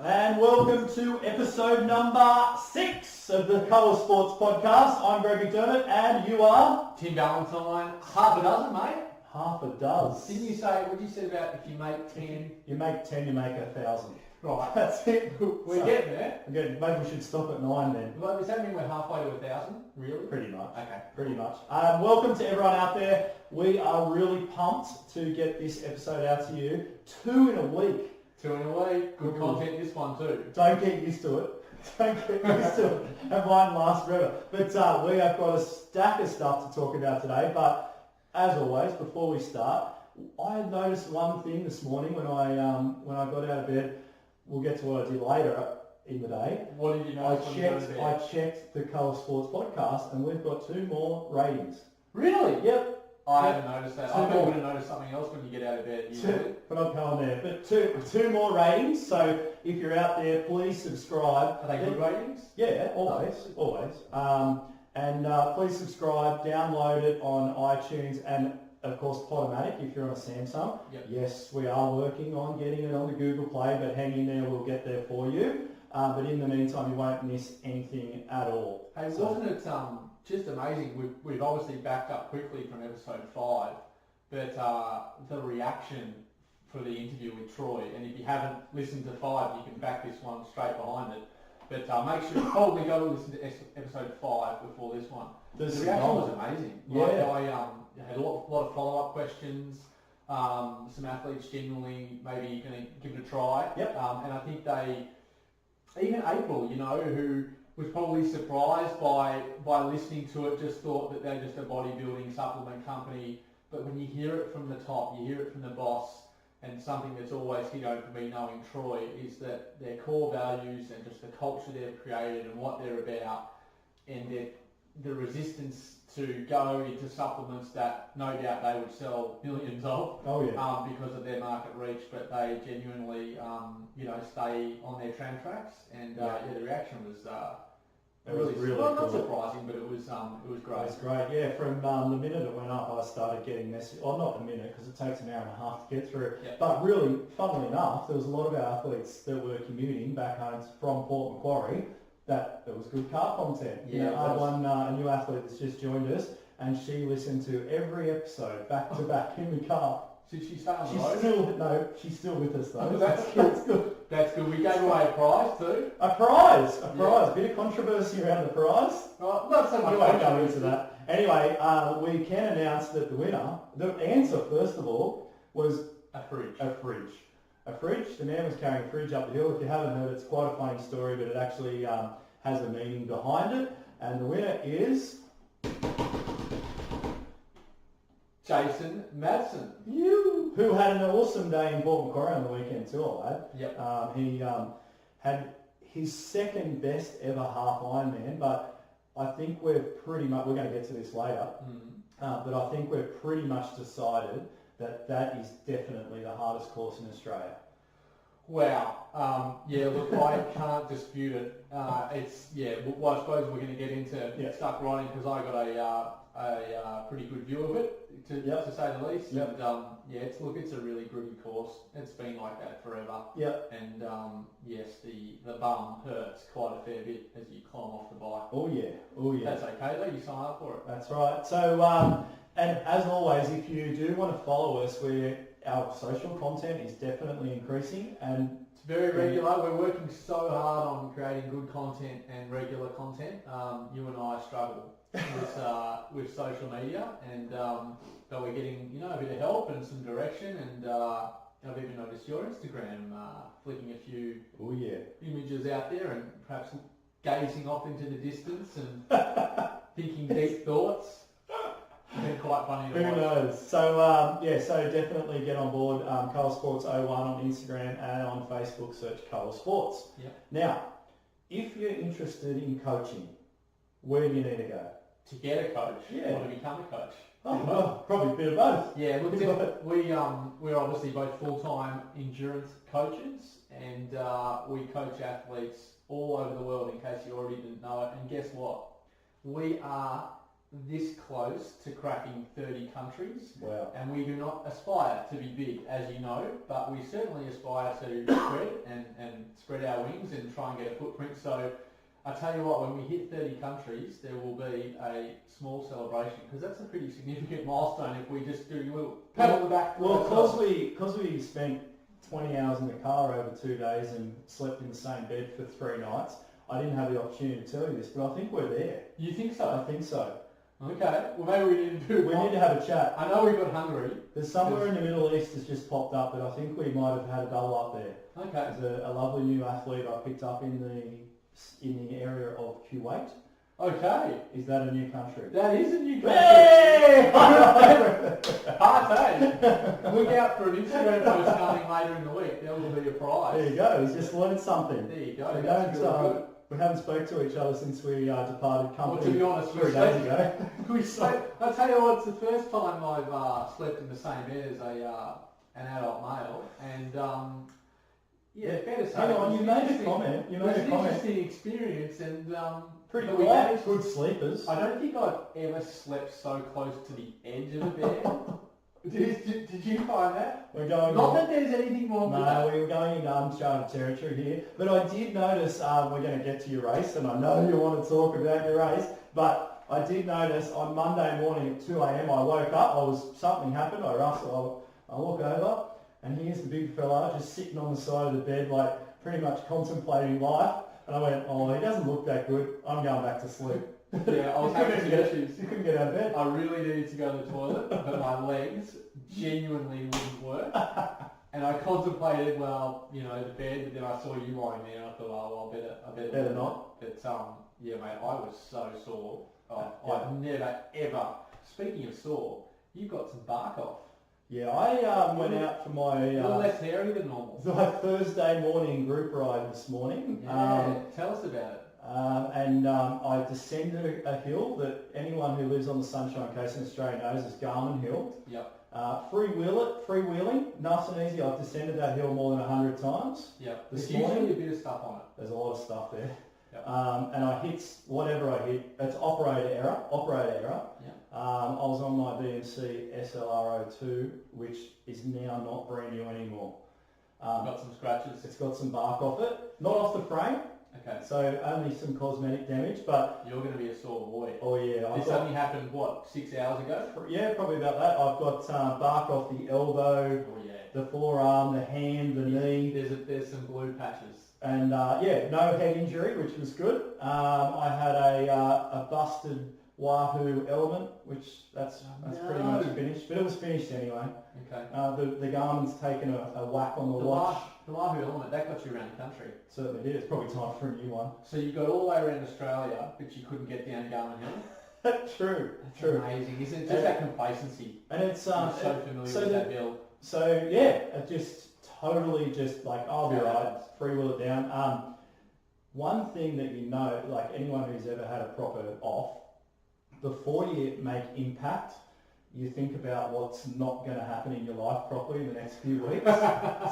And welcome to episode number 6 of the Colour Sports Podcast. I'm Greg McDermott and you are? Tim Valentine. Half a dozen, mate. Half a dozen. Didn't you say, what did you say about if you make 10? You make 10, you make 1,000. Right. That's it. We're getting there. Maybe we should stop at 9 then. Well, does that mean we're halfway to 1,000? Really? Pretty much. Okay. Pretty much. Welcome to everyone out there. We are really pumped to get this episode out to you. 2 in a week. 2 in a week. Good content this one too. Don't get used to it. Don't get used to it. And mine lasts forever. But we have got a stack of stuff to talk about today. But as always, before we start, I noticed one thing this morning when I got out of bed. We'll get to what I did later in the day. What did you notice? I checked the Colour Sports Podcast and we've got 2 more ratings. Really? Yep. I haven't noticed that. I thought you were going to notice something else when you get out of bed. But I'm going there. But two more ratings. So if you're out there, please subscribe. Are they good ratings? Yeah, always. Please subscribe, download it on iTunes and of course Podomatic if you're on a Samsung. Yep. Yes, we are working on getting it on the Google Play, but hang in there, we'll get there for you. But in the meantime, you won't miss anything at all. Hey, wasn't it just amazing? We've obviously backed up quickly from episode 5, but the reaction for the interview with Troy, and if you haven't listened to 5, you can back this one straight behind it. But make sure you probably go and listen to episode 5 before this one. The reaction was amazing. Yeah. I had a lot of follow-up questions. Some athletes genuinely maybe going to give it a try. Yep. And I think even April, who was probably surprised by listening to it, just thought that they're just a bodybuilding supplement company. But when you hear it from the top, you hear it from the boss, and something that's always hit home for me knowing Troy is that their core values and just the culture they've created and what they're about, and the resistance to go into supplements that no doubt they would sell millions of because of their market reach, but they genuinely stay on their tram tracks, and the reaction was really cool. Not surprising, but it was great. It was great, yeah. From the minute it went up, I started getting messages. Well, not the minute, because it takes an hour and a half to get through. Yep. But But really, funnily enough, there was a lot of our athletes that were commuting back home from Port Macquarie. That there was good car content. Yeah, I had one a new athlete that's just joined us, and she listened to every episode back to back in the car. Did she stay on the road? She's still with us though. That's good. That's good. We gave away a prize too. A prize. A bit of controversy around the prize. Not so much. We won't go into that. Anyway, we can announce that the winner, the answer first of all, was a fridge. A fridge. The man was carrying a fridge up the hill. If you haven't heard it, it's quite a funny story, but it actually has a meaning behind it. And the winner is Jason Madsen. Who had an awesome day in Port Macquarie on the weekend too, lad. Yep. He had his second best ever half Ironman, but I think we're going to get to this later, but I think we're pretty much decided that is definitely the hardest course in Australia. Wow. Look, I can't dispute it. Well, I suppose we're going to get into stuff writing because I got a pretty good view of it, to say the least. Yep. And it's a really gritty course. It's been like that forever. Yep. And yes, the bum hurts quite a fair bit as you climb off the bike. Oh yeah. That's okay though. You sign up for it. That's right. So and as always, if you do want to follow us, our social content is definitely increasing, and it's very regular. We're working so hard on creating good content and regular content. You and I struggle with social media, and but we're getting a bit of help and some direction, and I've even noticed your Instagram flicking a few images out there and perhaps gazing off into the distance and thinking deep thoughts. It's been quite funny to watch. Who knows? So so definitely get on board. Colour Sports 01 on Instagram and on Facebook. Search Colour Sports. Yep. Now, if you're interested in coaching, where do you need to go? To get a coach or to become a coach? Oh, well, probably a bit of both. Yeah, look, we're obviously both full-time endurance coaches, and we coach athletes all over the world, in case you already didn't know it. And guess what? We are this close to cracking 30 countries. Wow. And we do not aspire to be big, as you know, but we certainly aspire to spread and spread our wings and try and get a footprint. So I tell you what, when we hit 30 countries, there will be a small celebration, because that's a pretty significant milestone if we just do a little pat on the back. Well, because we spent 20 hours in the car over 2 days and slept in the same bed for 3 nights, I didn't have the opportunity to tell you this, but I think we're there. You think so? I think so. Okay, well maybe we need to do We need to have a chat. I know we've got Hungary. There's somewhere in the Middle East that's just popped up, but I think we might have had a double up there. Okay. There's a lovely new athlete I picked up in the area of Kuwait. Okay. Is that a new country? That is a new country. Hey! Party! Look out for an Instagram post coming later in the week. There will be a prize. There you go. He's just learned something. There you go. We That's don't, really good. we haven't spoke to each other since we departed company. Well, to be honest, 3 days ago. I'll tell you what, it's the first time I've slept in the same bed as an adult male, and yeah, fair to say. Hang on, you made a comment. It was an interesting experience, and Pretty but quiet, good sleepers. I don't think I've ever slept so close to the edge of the bed. Did you find that? We're going. Not that there's anything wrong with that. No, we were going into uncharted territory here. But I did notice, we're going to get to your race, and I know you want to talk about your race, but I did notice on Monday morning at 2 a.m. I woke up, something happened, I rustle, I look over, and here's the big fella just sitting on the side of the bed, like pretty much contemplating life. And I went, oh, he doesn't look that good. I'm going back to sleep. Yeah, I was having some issues. You couldn't get out of bed. I really needed to go to the toilet, but my legs genuinely wouldn't work. And I contemplated, the bed, but then I saw you lying there, and I thought, oh, well, I better not. But yeah, mate, I was so sore. Yeah. I've never ever. Speaking of sore, you got some bark off. Yeah, I went out for A little less hairy than normal. my Thursday morning group ride this morning. Yeah, tell us about it. I descended a hill that anyone who lives on the Sunshine Coast in Australia knows is Garmin Hill. Yep. Freewheeling, nice and easy. I've descended that hill more than 100 times. Yep. This There's morning, usually a bit of stuff on it. There's a lot of stuff there. Yep. And I hit whatever I hit. It's operator error. Yep. I was on my BMC SLR02, which is now not brand new anymore. Got some scratches. It's got some bark off it, not off the frame. Okay. So only some cosmetic damage, but You're going to be a sore boy. oh yeah, This only happened, 6 hours ago? yeah, probably about that. I've got bark off the elbow, Oh yeah. the forearm, the hand, the knee, There's some blue patches. and no head injury, which was good. I had a busted Wahoo element, which that's pretty much finished, but it was finished anyway. Okay. The Garmin's taken a whack on the watch. The Wahoo element, that got you around the country. Certainly did. It's probably time for a new one. So you got all the way around Australia, but you couldn't get down Garmin Hill? True. That's amazing, isn't it? Just that complacency. And it's I'm so familiar with that bill. So yeah, it just totally just like I'll be right, freewheel it down. One thing that you know, like anyone who's ever had a proper off, before you make impact, you think about what's not going to happen in your life properly in the next few weeks.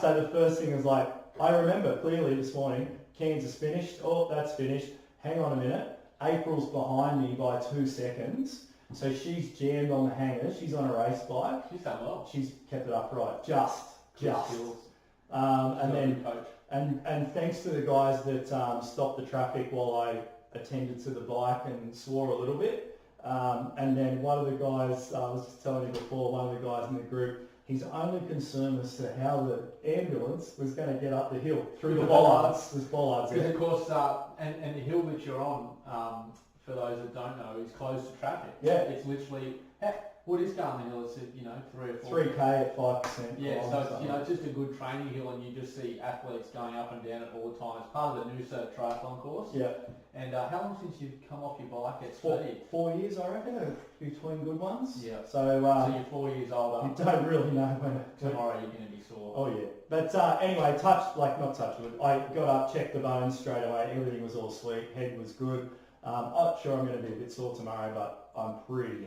So the first thing is like, I remember clearly this morning, Kansas finished, oh that's finished, hang on a minute, April's behind me by 2 seconds, so she's jammed on the hangers, she's on a race bike. She's done well. She's kept it upright, just. And then, and thanks to the guys that stopped the traffic while I attended to the bike and swore a little bit. And then one of the guys, I was just telling you before, one of the guys in the group, his only concern was to how the ambulance was going to get up the hill through the bollards. There's bollards Because there. of course, and the hill that you're on, for those that don't know, is closed to traffic. Yeah. It's literally, what is Garmin Hill? It's 3 or 4. 3K at 5%. Yeah, so it's just a good training hill, and you just see athletes going up and down it all the time. It's part of the Noosa triathlon course. Yeah. And how long since you've come off your bike at Four, speed? 4 years, I reckon, between good ones. Yeah. So, So you're 4 years older. you don't really know when Tomorrow you're going to be sore. Oh yeah, but anyway, not touch wood. I got up, checked the bones straight away. Everything was all sweet. Head was good. Sure, I'm going to be a bit sore tomorrow, but I'm pretty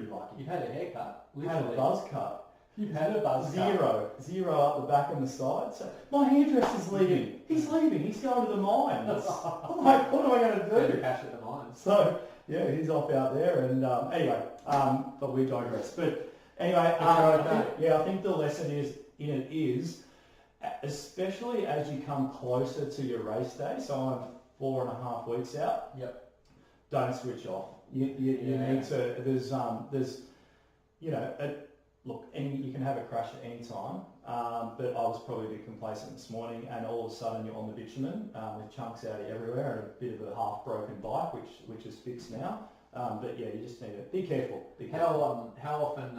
lucky. You've had a haircut. I had a buzz cut. You've had a buzz cut. Zero up the back and the side. So my hairdresser's leaving. He's leaving. He's going to the mines. I'm like, what am I going to Had do? to cash at the mines. So Yeah, he's off out there, and anyway, but we digress. But anyway, I think the lesson is, especially as you come closer to your race day. So I'm 4.5 weeks out. Yep. Don't switch off. You need to. There's look, you can have a crash at any time, but I was probably a bit complacent this morning, and all of a sudden you're on the bitumen with chunks out everywhere and a bit of a half-broken bike, which is fixed now. But yeah, you just need to be careful. How often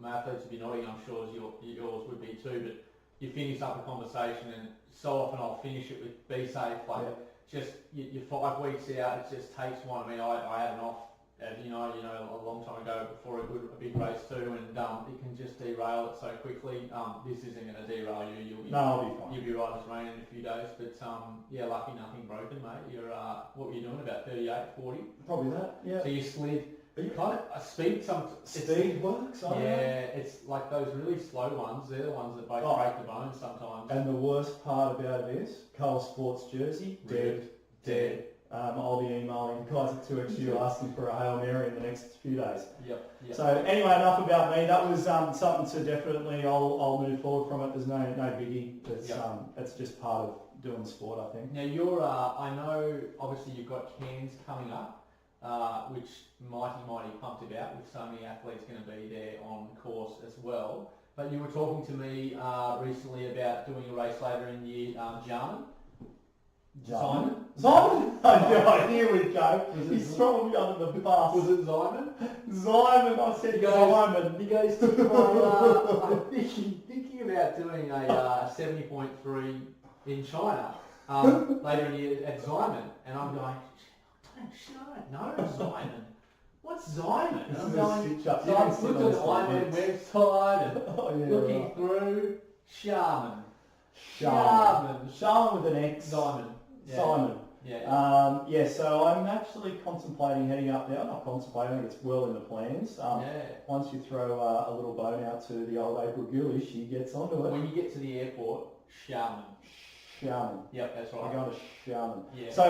athletes would be nodding, I'm sure as yours would be too, but you finish up a conversation, and so often I'll finish it with be safe, just you're 5 weeks out, it just takes one. I mean, I had an off, as you know, a long time ago before a big race too, and it can just derail it so quickly. This isn't going to derail you. I'll be fine. You'll be right as rain in a few days, but lucky nothing broken, mate. You're what were you doing, about 38, 40? Probably that. Yeah. So you slid. You kind of speed works. It's like those really slow ones. They're the ones that both break the bones sometimes. And the worst part about it is Cole Sports jersey dead. I'll be emailing guys at 2XU asking for a Hail Mary in the next few days. Yep. So anyway, enough about me. That was something to definitely. I'll move forward from it. There's no biggie. It's just part of doing the sport, I think. Now you're. I know. Obviously, you've got Cairns coming up, which mighty pumped about with so many athletes going to be there on course as well. But you were talking to me recently about doing a race later in the year, Jarman. Simon? I knew we'd go. He's throwing me under the bus. Was it Simon? Simon, I said Simon. He goes to my, I'm thinking about doing a 70.3 in China later in the year at Simon. And I'm going, I don't know Simon. What's Simon? And I'm going, so I've looked at the Ironman website and looking through Charmin with an X. Simon. Simon. Yeah. So I'm actually contemplating heading up there. Not contemplating, it's well in the plans. Once you throw a little bone out to the old April Gilly, she gets onto it. When you get to the airport, Charmin. Yep, that's right. I go to Charmin. Yeah. So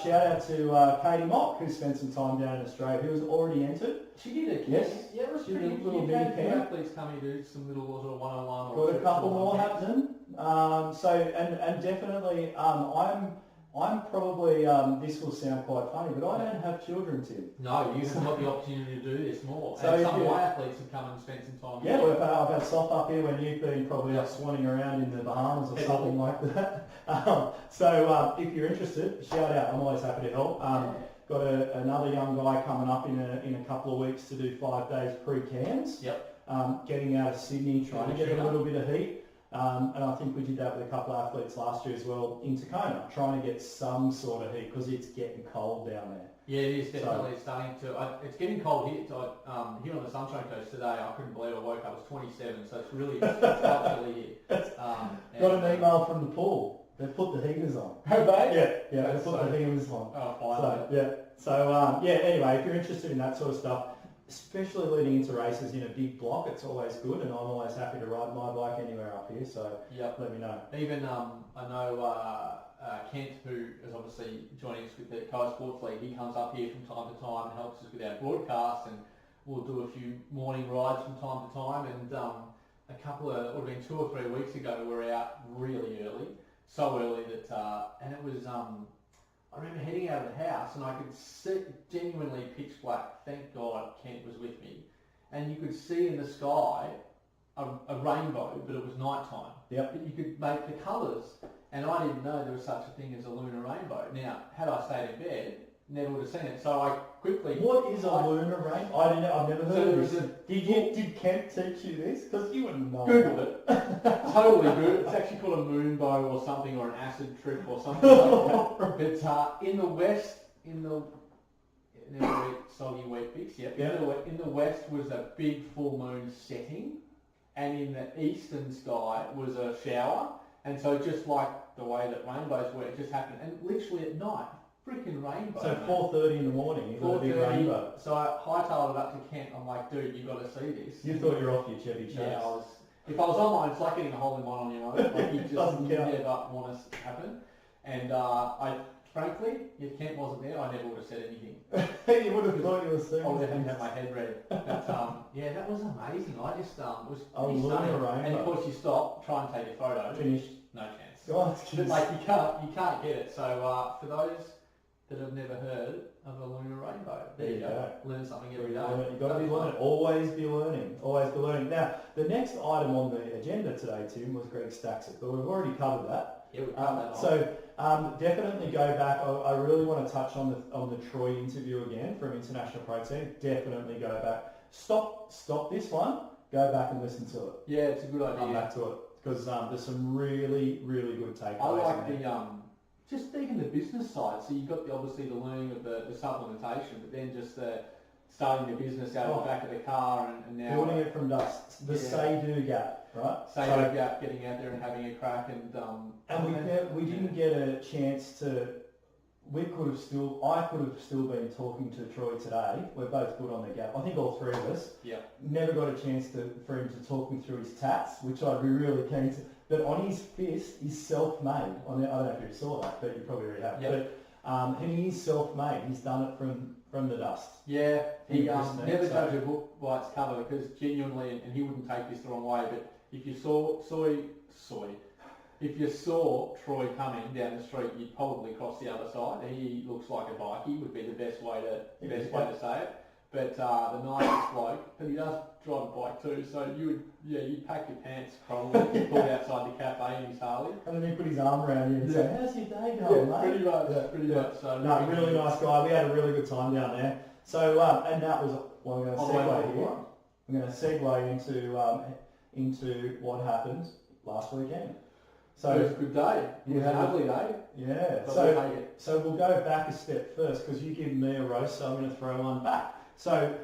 shout out to Katie Mock, who spent some time down in Australia, who was already entered. She did it. Yes. Yeah, it was she pretty did a little good. mini camp. Athletes coming to do some little sort of one-on-one. Got a couple more happening. And definitely, I'm probably, this will sound quite funny, but I don't have children, Tim. No, you have got the opportunity to do this more. So and some of my athletes have come and spent some time. Yeah, well, I've had Soft up here when you've been probably up swanning around in the Bahamas or something like that. If you're interested, shout out. I'm always happy to help. Got another young guy coming up in a couple of weeks to do 5 days pre-Cairns. Yep. Getting out of Sydney, trying to get a little bit of heat. And I think we did that with a couple of athletes last year as well in Tacoma, trying to get some sort of heat because it's getting cold down there. Yeah, it is definitely starting to. It's getting cold here. Here on the Sunshine Coast today, I couldn't believe I woke up. It was 27, so it's really quite chilly here. Got an email from the pool. They've put the heaters on. Have they? Yeah, they've put the heaters on. Oh, fine. So anyway, if you're interested in that sort of stuff, especially leading into races in a big block, it's always good, and I'm always happy to ride my bike anywhere up here, so let me know. Even, I know Kent, who is obviously joining us with the Coast Sports League, he comes up here from time to time and helps us with our broadcast, and we'll do a few morning rides from time to time, and a couple of, it would have been 2 or 3 weeks ago, we were out really early, so early that, and it was, I remember heading out of the house and I could see, genuinely pitch black, thank God Kent was with me, and you could see in the sky a rainbow, but it was night time. Yep. But you could make the colours, and I didn't know there was such a thing as a lunar rainbow. Now, had I stayed in bed, never would have seen it, so I quickly... What is a lunar rainbow? I've never heard of this. Did Kent teach you this? Because you wouldn't know. Google it. Totally good. It's actually called a moon bow or something, or an acid trip or something like that. But in the west, soggy wheat bix, in the west was a big full moon setting, and in the eastern sky was a shower, and so just like the way that rainbows were, it just happened, and literally at night, freaking rainbow. So 4:30 in the morning, you got a big rainbow. So I hightailed it up to Kent. I'm like, dude, you got to see this. You thought you were off your Chevy Chase. Yeah, if I was online, it's like getting a hole in one on your own. Like you just never want to happen. And I frankly, if Kent wasn't there, I never would have said anything. You would have thought you were saying. I would have had my head read. But yeah, that was amazing. I just it was pretty lunar stunning. rainbow. And of course, you stop, try and take a photo. Finished. No chance. God, But like you can't get it. So for those that have never heard of a lunar rainbow, there you go. Learn something every day. You've got to be learning. Always be learning. Always be learning. Now, the next item on the agenda today, Tim, was Greg Staxett, but we've already covered that. Yeah, we've covered that. So definitely go back. I really want to touch on the Troy interview again from International Protein. Definitely go back. Stop this one. Go back and listen to it. Yeah, it's a good idea. Come back to it because there's some really, really good takeaways. I like the just even the business side. So you've got obviously the learning of the supplementation, but then just the starting the business out of the back of the car and now building it from dust. The say-do gap, right? Say-do gap, getting out there and having a crack and we didn't get a chance to. I could have still been talking to Troy today. We're both good on the gap. I think all three of us. Yeah. Never got a chance for him to talk me through his tats, which I'd be really keen to. But on his fist, he's self-made. I don't know if you saw that, but you probably already have. Yep. But he's self-made. He's done it from the dust. Yeah. He never judge a book by its cover because genuinely, and he wouldn't take this the wrong way, but if you if you saw Troy coming down the street, you'd probably cross the other side. He looks like a bikie, would be the best way to say it. But the nicest bloke, but he does drive a bike too, so you'd pack your pants probably, pull it outside the cafe in his Harley. And then he'd put his arm around you and say, how's your day going, mate? Pretty much. So no, really nice guy. We had a really good time down there. So, and that was, well, I'm going to segue here. I'm going to segue into what happened last weekend. So it was a good day. It was a lovely day. Yeah. So we'll go back a step first because you give me a roast, so I'm going to throw one back. So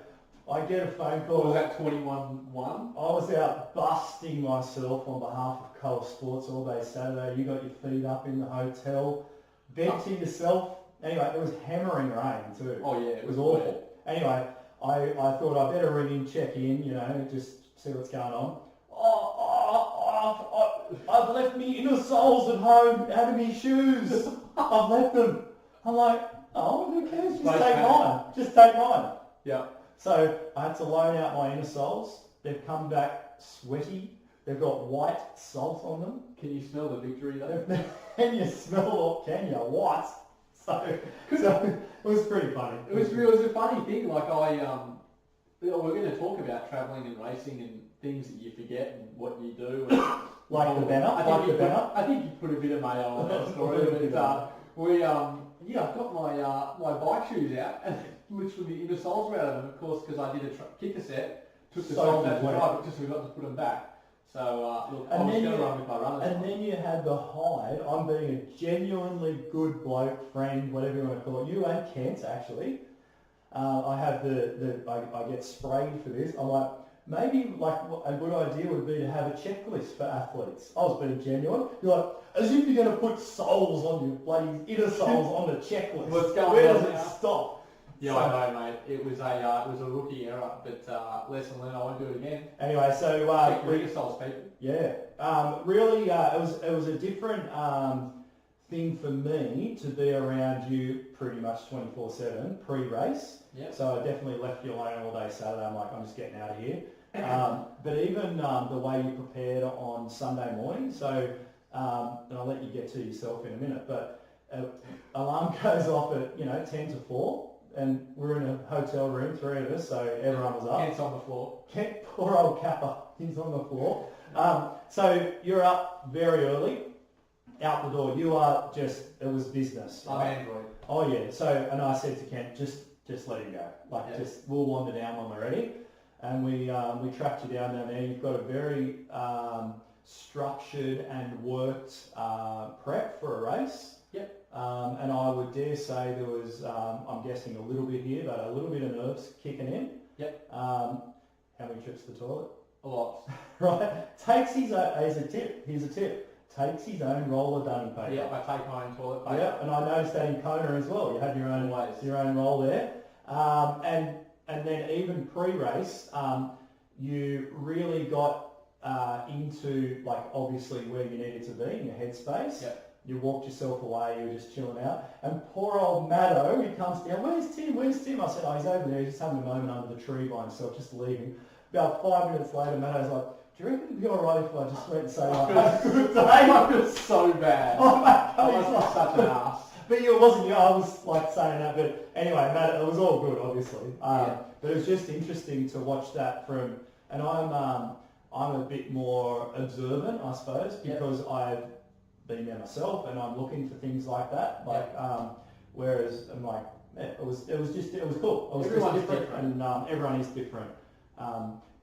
I get a phone call. Was that 21-1? I was out busting myself on behalf of Colour Sports all day Saturday. You got your feet up in the hotel, bed to yourself. Anyway, it was hammering rain too. Oh yeah, it was awful. Anyway, I thought I better ring in, check in, just see what's going on. I've left me inner soles at home out of me shoes. I've left them. I'm like, oh, who cares? Just take mine. Yeah. So I had to loan out my inner soles. They've come back sweaty. They've got white salt on them. Can you smell the victory though? Can you smell it? Can you? White. So it was pretty funny. It was a funny thing. Like we're going to talk about travelling and racing and things that you forget and what you do. And like the banner. I think you put a bit of mayo on that story. I've got my bike shoes out and literally the inner soles were out of them, of course, because I did a kicker set, took the soles out to dry, but just forgot to put them back. So look, I was going to run with my runners. And then you had the hide. I'm being a genuinely good bloke, friend, whatever you want to call it. You and Kent actually. I have I get sprayed for this. I'm like, maybe a good idea would be to have a checklist for athletes. I was being genuine. You're like, as if you're going to put soles on your bloody inner soles on the checklist. What's going Where on does now? It stop? Yeah, I know, mate. It was a rookie error, but lesson learned. I won't do it again. Anyway, so check your inner soles, people. Yeah, really, it was a different thing for me to be around you pretty much 24/7 pre-race. Yep. So I definitely left you alone all day Saturday. I'm like, I'm just getting out of here. But even the way you prepared on Sunday morning, so, and I'll let you get to yourself in a minute, but alarm goes off at, 10 to 4, and we're in a hotel room, three of us, so everyone was up. Kent's on the floor. Kent, poor old Kappa, he's on the floor. So you're up very early, out the door. You are just, it was business. I'm Android. Oh yeah, so, and I said to Kent, just let him go. We'll wander down when we're ready. And we tracked you down there. You've got a very structured and worked prep for a race. Yep. And I would dare say there was, I'm guessing a little bit here, but a little bit of nerves kicking in. Yep. How many trips to the toilet? A lot. Right. Takes his own, here's a tip. Takes his own roll of dunny paper. Yeah, I take my own toilet paper. Yeah, and I noticed that in Kona as well. You had your own roll there. And then even pre-race, you really got into obviously where you needed to be in your headspace. Yep. you walked yourself away, you were just chilling out. And poor old Maddo, he comes down, where's Tim? I said, oh, he's over there, he's just having a moment under the tree by himself, just leaving. About 5 minutes later, Maddo's like, do you reckon it'd be alright if I just went and say, like, have a good day? I feel so bad. Oh, mate, I must be such an ass. But it wasn't you, I was like saying that, but anyway, Matt, it was all good, obviously. But it was just interesting to watch that from, and I'm a bit more observant, I suppose, because I've been there myself and I'm looking for things like that. Whereas I'm like, it was cool. It was Everyone's just different, different. and everyone is different.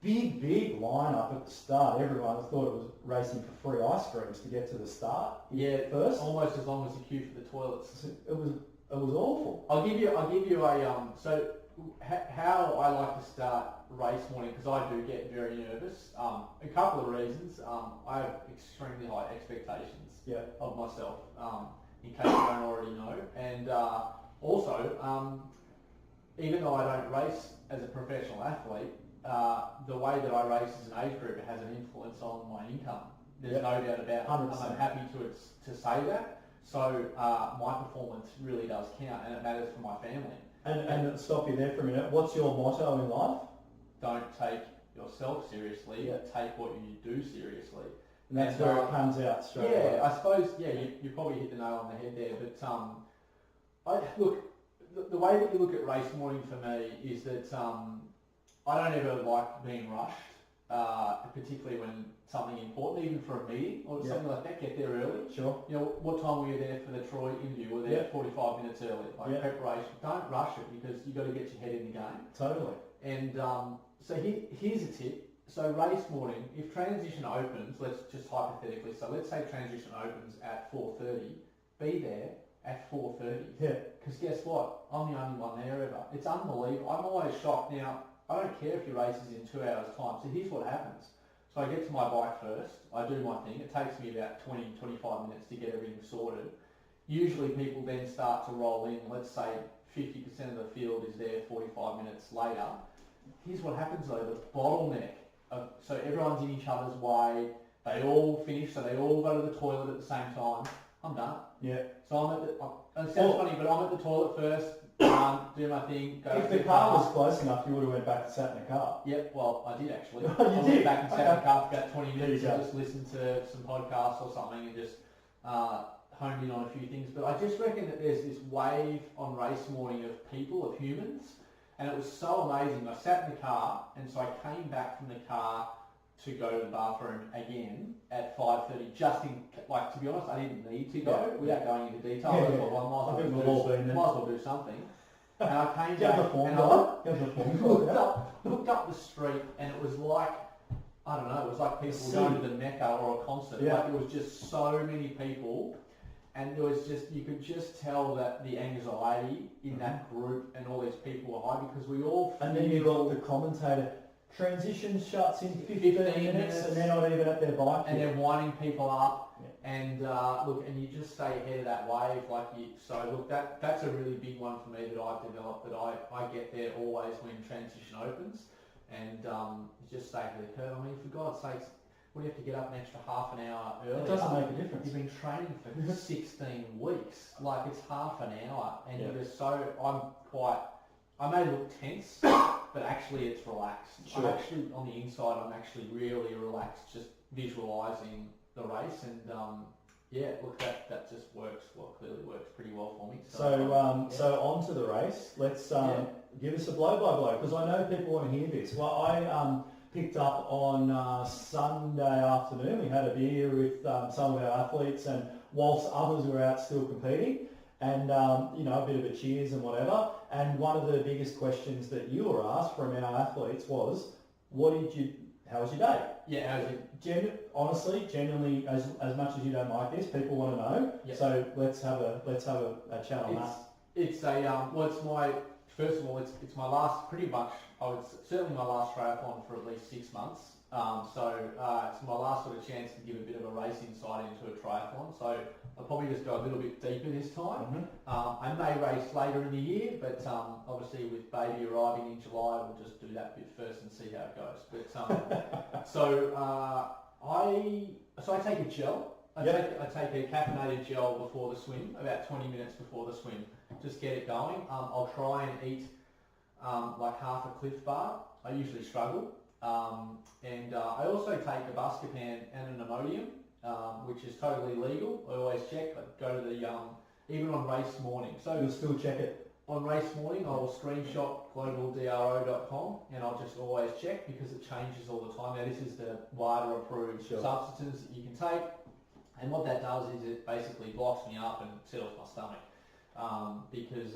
Big lineup at the start. Everyone thought it was racing for free ice creams to get to the start. First, almost as long as the queue for the toilets. It was awful. I'll give you a so how I like to start race morning, because I do get very nervous. A couple of reasons. I have extremely high expectations of myself, in case you don't already know, and also even though I don't race as a professional athlete, the way that I race as an age group has an influence on my income. There's no doubt about it. 100%. I'm happy to say that. So my performance really does count, and it matters for my family. And stop you there for a minute. What's your motto in life? Don't take yourself seriously. Take what you do seriously. And that's where it comes out straight away. I suppose. You probably hit the nail on the head there. But the way that you look at race morning for me is that I don't ever like being rushed, particularly when something important, even for a meeting or something like that. Get there early. Sure. You know, what time were you there for the Troy interview? We're there 45 minutes early. Preparation. Don't rush it, because you've got to get your head in the game. Totally. And so here's a tip. So race morning, if transition opens, let's just hypothetically, so let's say transition opens at 4:30, be there at 4:30. Yeah. Because guess what? I'm the only one there ever. It's unbelievable. I'm always shocked. Now, I don't care if your race is in 2 hours' time. So here's what happens. So I get to my bike first. I do my thing. It takes me about 20, 25 minutes to get everything sorted. Usually people then start to roll in. Let's say 50% of the field is there 45 minutes later. Here's what happens though, the bottleneck. So everyone's in each other's way. They all finish, so they all go to the toilet at the same time. I'm done. Yeah. So I'm at the, it sounds funny, but I'm at the toilet first, do my thing, go If to the car was close enough, you would have went back and sat in the car. Yep, well, I did actually. You I did? went back and sat in the car for about 20 minutes There you and just listened to some podcasts or something and just honed in on a few things. But I just reckon that there's this wave on race morning of people, of humans, and it was so amazing. I sat in the car, and so I came back from the car to go to the bathroom again at 5:30. Just in, like, to be honest, I didn't need to go without going into detail. I thought, I might as well do something. And I came back and I looked up the street, and it was like, I don't know, it was like people going to the Mecca or a concert. Like, it was just so many people, and there was just, you could just tell that the anxiety in that group and all these people were high, because we all And then you got the commentator, transition shuts in 15 minutes and they're not even at their bike and yet. they're winding people up. And look, and you just stay ahead of that wave, so look, that's a really big one for me that I've developed, that I get there always when transition opens, and you just stay ahead of the curve. I mean, for God's sakes, we have to get up an extra half an hour early. It doesn't make a difference. You've been training for 16 weeks, like it's half an hour, and you're just so, I may look tense, but actually it's relaxed. Sure. I'm actually, on the inside, I'm actually really relaxed, just visualising the race, and look, that just works. Well, clearly works pretty well for me. So on to the race. Let's give us a blow by blow, because I know people want to hear this. Well, I picked up on Sunday afternoon. We had a beer with some of our athletes, and whilst others were out still competing, and a bit of a cheers and whatever. And one of the biggest questions that you were asked from our athletes was, how was your day? Yeah, how was it? Honestly, genuinely, as much as you don't like this, people want to know. Yep. So let's have a chat on that. It's first of all, it's my last, pretty much, certainly my last triathlon for at least 6 months. It's my last sort of chance to give a bit of a race insight into a triathlon. So I'll probably just go a little bit deeper this time. I may race later in the year, but obviously with baby arriving in July, we'll just do that bit first and see how it goes. But so I take a gel I take a caffeinated gel before the swim, about 20 minutes before the swim, just get it going. I'll try and eat like half a Cliff Bar. I usually struggle. And I also take a Buscopan and an Imodium, which is totally legal. I always check. I go to the, even on race morning. So you'll still check it? On race morning, I will screenshot globaldro.com and I'll just always check because it changes all the time. Now this is the WADA approved substance that you can take, and what that does is it basically blocks me up and settles my stomach because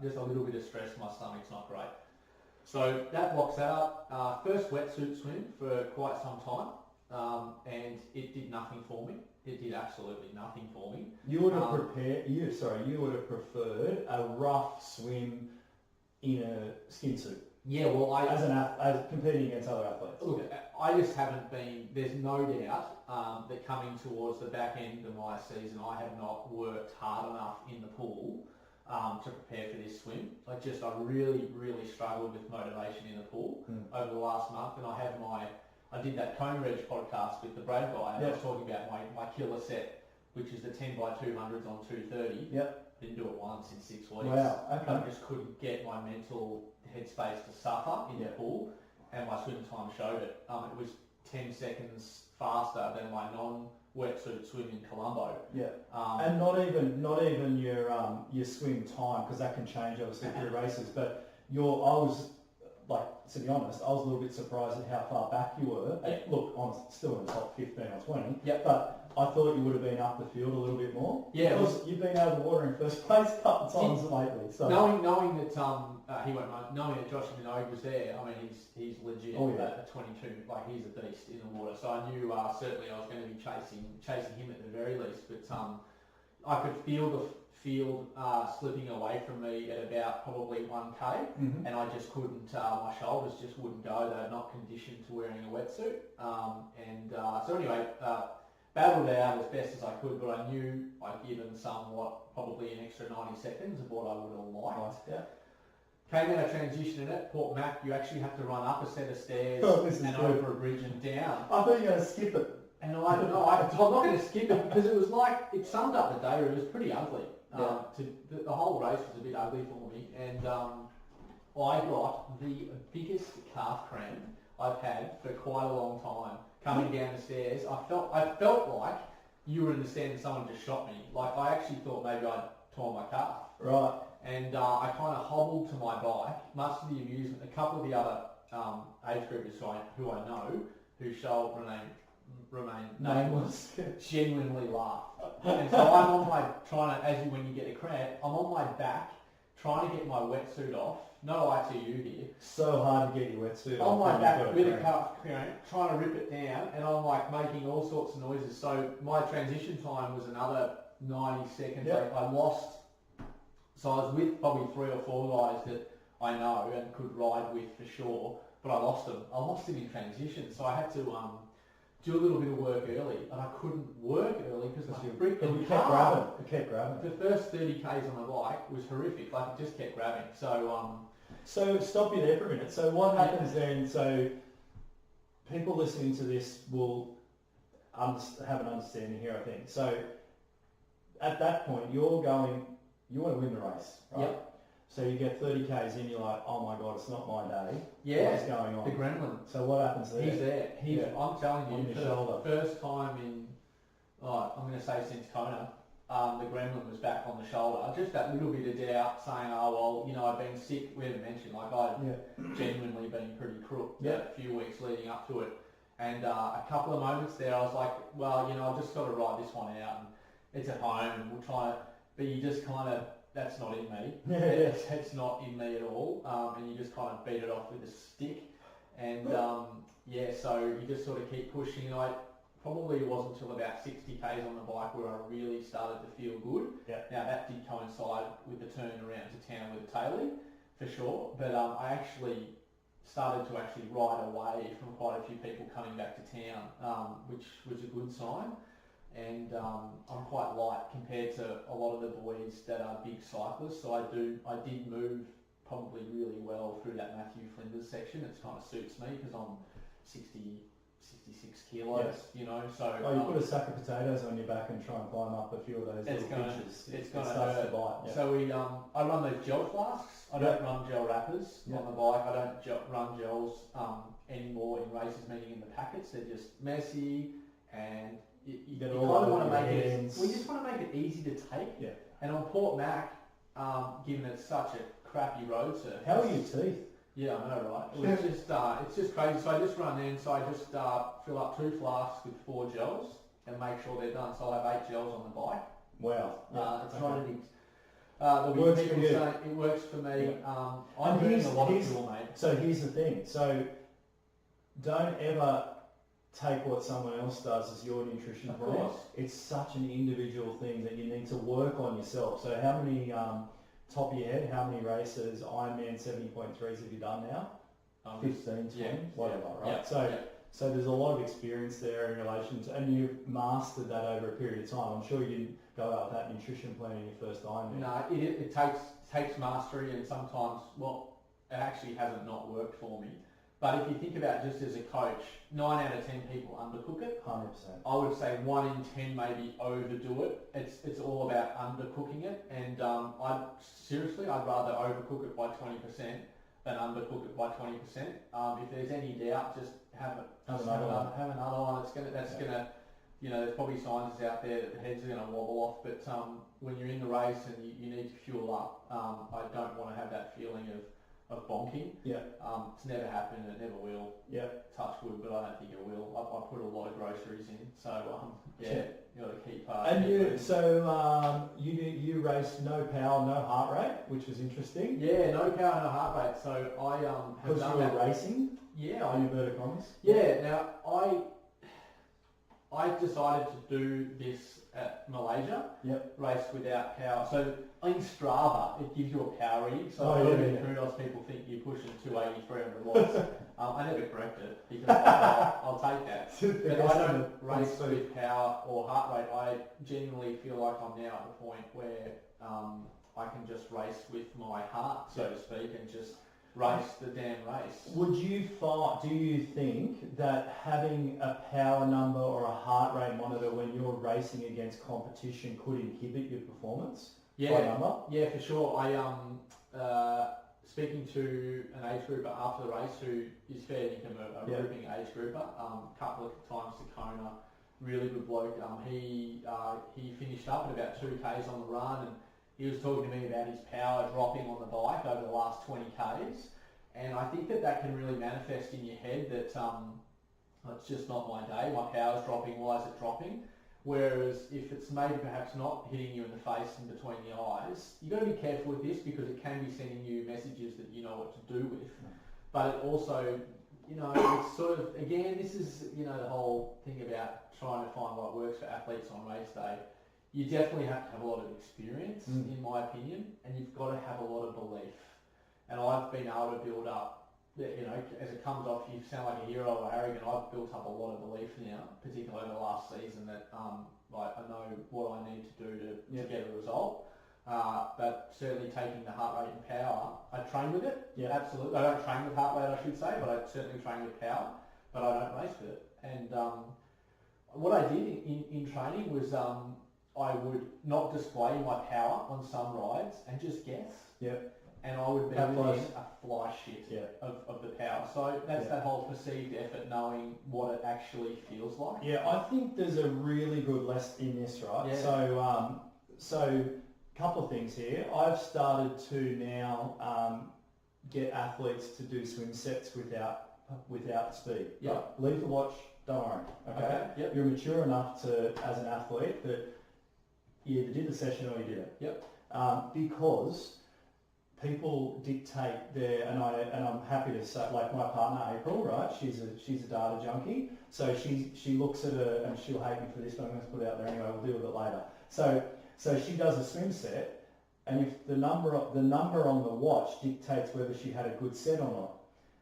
just a little bit of stress in my stomach's not great. So that blocks that up. First wetsuit swim for quite some time, and it did nothing for me. It did absolutely nothing for me. You would have you would have preferred a rough swim in a skin suit. Yeah, well, as competing against other athletes. Look, I just haven't been. There's no doubt that coming towards the back end of my season, I have not worked hard enough in the pool to prepare for this swim. I really, really struggled with motivation in the pool over the last month, and I did that Cone Reg podcast with the Brad guy, and I was talking about my killer set, which is the 10 by 200s on 230. Yep. Didn't do it once in 6 weeks. Wow, okay. I just couldn't get my mental headspace to suffer in the pool, and my swim time showed it. It was 10 seconds faster than my non-wetsuit swim in Colombo. Yeah. And not even your swim time, because that can change obviously through races, but to be honest, I was a little bit surprised at how far back you were. Yeah. Look, I'm still in the top 15 or 20, yep. But I thought you would have been up the field a little bit more. Yeah, because you've been out of the water in first place a couple of times lately. So knowing that knowing that Josh Minogue was there, I mean he's legit at 22, like he's a beast in the water. So I knew certainly I was going to be chasing him at the very least. But I could feel the field slipping away from me at about probably 1k, and I just couldn't. My shoulders just wouldn't go. They're not conditioned to wearing a wetsuit. So anyway, battled it out as best as I could, but I knew I'd given probably an extra 90 seconds of what I would have liked. Yeah. Came out of transition in it. Port Mac, you actually have to run up a set of stairs and over a bridge and down. I thought you were going to skip it. And I'm not going to skip it because it was like, it summed up the day. It was pretty ugly. The whole race was a bit ugly for me, and I got the biggest calf cramp I've had for quite a long time. Coming down the stairs, I felt like you were in the stand and someone just shot me. Like I actually thought maybe I'd torn my calf. Right. And I kind of hobbled to my bike, much to the amusement. A couple of the other age groupers who I know, who shall remain nameless, genuinely laugh. And so I'm on when you get a cramp, I'm on my back trying to get my wetsuit off. No ITU here. So hard to get your wetsuit off. On my back with a calf cramp, trying to rip it down, and I'm like making all sorts of noises. So my transition time was another 90 seconds. Yep. I lost. So I was with probably 3 or 4 guys that I know and could ride with for sure, but I lost them. I lost them in transition, so I had to do a little bit of work early, and I couldn't work early because my freaking car. It kept grabbing. The first 30 k's on the bike was horrific. Like it just kept grabbing. So stop you there for a minute. So what happens then? So people listening to this will have an understanding here, I think. So at that point, you want to win the race, right? Yep. So you get 30 k's in, you're like, oh my god, it's not my day. Yeah. What's going on? The gremlin. So what happens there? He's there. I'm telling you, for the first time in, I'm going to say since Kona, the gremlin was back on the shoulder. Just that little bit of doubt, saying, oh well, I've been sick. We haven't mentioned, like I'd genuinely been pretty crook a few weeks leading up to it. And a couple of moments there, I was like, well, I've just got to ride this one out. And it's at home, and we'll try it. But you just kind of, that's not in me. It's not in me at all. And you just kind of beat it off with a stick. And so you just sort of keep pushing. Probably wasn't until about 60 k's on the bike where I really started to feel good. Yeah. Now that did coincide with the turn around to town with the tailing, for sure. But I actually started to ride away from quite a few people coming back to town, which was a good sign. And I'm quite light compared to a lot of the boys that are big cyclists. So I did move probably really well through that Matthew Flinders section. It kind of suits me because I'm 60 66 kilos, you know, so... Oh, you put a sack of potatoes on your back and try and climb up a few of those little pitches. It's it going to starts hurt. to bite. Yeah. So I run those gel flasks. I don't run gel wrappers on the bike. I don't run gels anymore in races, meaning in the packets. They're just messy, and you kind of want to make it... We just want to make it easy to take. Yeah. And on Port Mac, given it's such a crappy road surface... How are your teeth? Yeah, I know, right? It's just crazy. So I just run in, so I just fill up 2 flasks with 4 gels and make sure they're done. So I'll have 8 gels on the bike. Wow. It's not anything. There'll be people saying it works for me. Yeah. I'm doing a lot of fuel, mate. So here's the thing. So don't ever take what someone else does as your nutrition plan. It's such an individual thing that you need to work on yourself. So how many... top of your head, how many races, Ironman 70.3s have you done now? 15, 20, whatever, right? So there's a lot of experience there in relation to, and you've mastered that over a period of time. I'm sure you didn't go out with that nutrition plan in your first Ironman. No, it takes mastery, and sometimes, it actually hasn't not worked for me. But if you think about just as a coach, 9 out of 10 people undercook it. 100%. I would say 1 in 10 maybe overdo it. It's all about undercooking it, and I'd rather overcook it by 20% than undercook it by 20%. If there's any doubt, just have another one. There's probably scientists out there that the heads are going to wobble off, but when you're in the race and you need to fuel up, I don't want to have that feeling of bonking. Yeah. It's never happened, and it never will. Yeah. Touch wood, but I don't think it will. I put a lot of groceries in, so you got to keep. And you raced no power, no heart rate, which was interesting. Yeah, no power, no heart rate. So I have done that. Because you were racing. Yeah. On inverted commas. Yeah. Now I decided to do this at Malaysia. Yep. Race without power. So in Strava, it gives you a power reading. So kudos, people think you're pushing 280, 300 watts. I never correct it because I'll take that. But I don't race with power or heart rate. I genuinely feel like I'm now at the point where I can just race with my heart, so to speak, and just race the damn race. Do you think that having a power number or a heart rate monitor when you're racing against competition could inhibit your performance? Yeah, for sure. I speaking to an age grouper after the race who is fair income, a roofing age grouper, a couple of times to Kona, really good bloke. He finished up at about 2Ks on the run, and he was talking to me about his power dropping on the bike over the last 20Ks, and I think that can really manifest in your head that it's just not my day, my power's dropping, why is it dropping? Whereas if it's maybe perhaps not hitting you in the face and between the eyes, you've got to be careful with this because it can be sending you messages that you know what to do with. But it also, it's sort of, again, this is, the whole thing about trying to find what works for athletes on race day. You definitely have to have a lot of experience, in my opinion, and you've got to have a lot of belief. And I've been able to build up, as it comes off, you sound like a hero or arrogant. I've built up a lot of belief now, particularly over the last season, that I know what I need to do to get a result. But certainly taking the heart rate and power, I train with it. Yeah, absolutely. I don't train with heart rate, I should say, but I certainly train with power. But I don't race with it. And what I did in training was I would not display my power on some rides and just guess. Yep. And I would be within a fly shit of the power. So that's that whole perceived effort, knowing what it actually feels like. Yeah, I think there's a really good lesson in this, right? Yeah. So couple of things here. I've started to now get athletes to do swim sets without speed. Yeah. Right? Leave the watch, don't worry. Okay. Yep. You're mature enough to, as an athlete, that you either did the session or you didn't. Yep. Because people dictate and I'm happy to say, like my partner April, right? She's a data junkie, so she looks at it, and she'll hate me for this, but I'm going to put it out there anyway. We'll deal with it later. So she does a swim set, and if the number on the watch dictates whether she had a good set or not.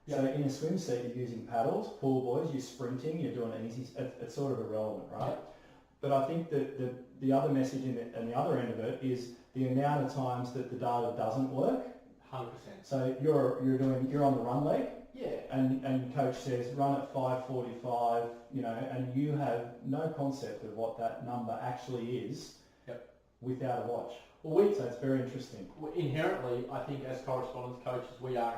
Yep. So in a swim set, you're using paddles, pool boys, you're sprinting, you're doing easy. It's sort of irrelevant, right? Yep. But I think that the other message and the other end of it is the amount of times that the data doesn't work. 100%. So you're on the run leg, Yeah. and coach says run at 5:45, and you have no concept of what that number actually is without a watch. Well, so it's very interesting. Inherently, I think as correspondence coaches, we are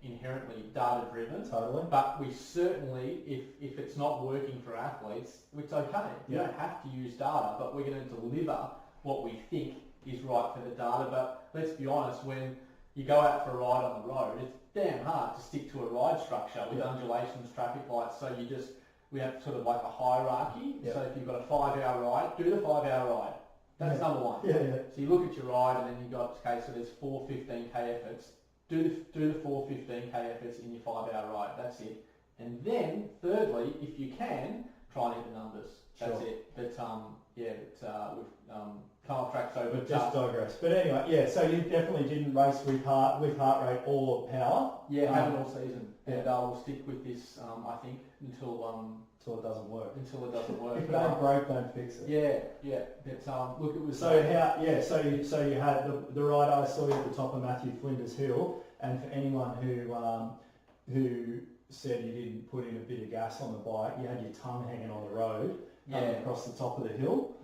inherently data driven. Totally. But we certainly, if it's not working for athletes, it's okay. You don't have to use data, but we're going to deliver what we think is right for the data. But let's be honest, when you go out for a ride on the road, it's damn hard to stick to a ride structure with undulations, traffic lights. So we have sort of like a hierarchy. So if you've got a 5-hour ride, do the 5-hour ride. That's number one. So you look at your ride, and then you've got, okay, so there's 4 15k efforts. Do the 4 15k efforts in your 5-hour ride. That's it. And then, thirdly, if you can, try and hit the numbers. That's it. But we've come off track. So, but just digress. But anyway, so you definitely didn't race with heart rate or power. Yeah, haven't all season. And we'll stick with this, I think, until it doesn't work. Until it doesn't work. If it don't break, don't fix it. Yeah. But look, it was. So you had the ride I saw you at the top of Matthew Flinders Hill, and for anyone who said you didn't put in a bit of gas on the bike, you had your tongue hanging on the road. Across the top of the hill,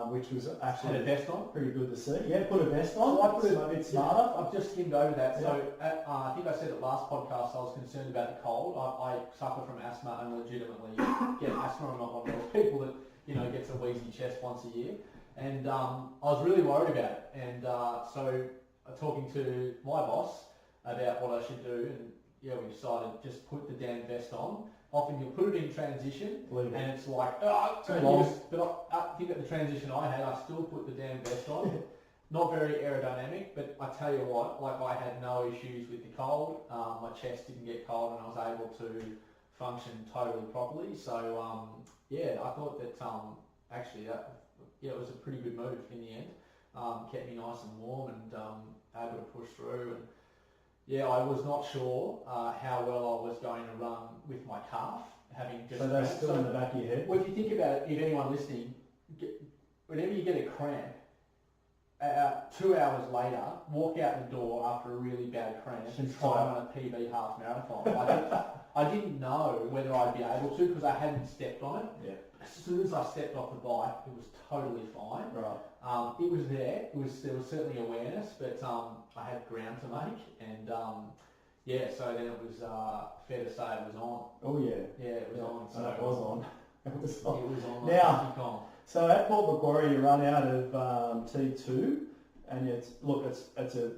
which was actually had a vest on, pretty good to see. Yeah, put a vest on. So I put it a bit smarter. I've just skimmed over that. So I think I said it last podcast. I was concerned about the cold. I suffer from asthma and legitimately get asthma. I'm not one of those people that gets a wheezy chest once a year, and I was really worried about it. And so talking to my boss about what I should do, and we decided just put the damn vest on. Often you'll put it in transition, and it's like, too long. But I think at the transition I had, I still put the damn vest on. Not very aerodynamic, but I tell you what, like I had no issues with the cold. My chest didn't get cold, and I was able to function totally properly. So I thought that actually it was a pretty good move in the end. Kept me nice and warm and able to push through. And I was not sure how well I was going to run with my calf, having just. So that's still in the back of your head. Well, if you think about it, if anyone listening, whenever you get a cramp, 2 hours later, walk out the door after a really bad cramp and try on a PB half marathon. I didn't know whether I'd be able to because I hadn't stepped on it. Yeah. As soon as I stepped off the bike, it was totally fine. Right. It was there. There was certainly awareness, but I had ground to make, and so then it was fair to say it was on. Oh yeah. Yeah, it was on. So it was on. It was on. It was on. Now, so at Port Macquarie, you run out of T2, and it's a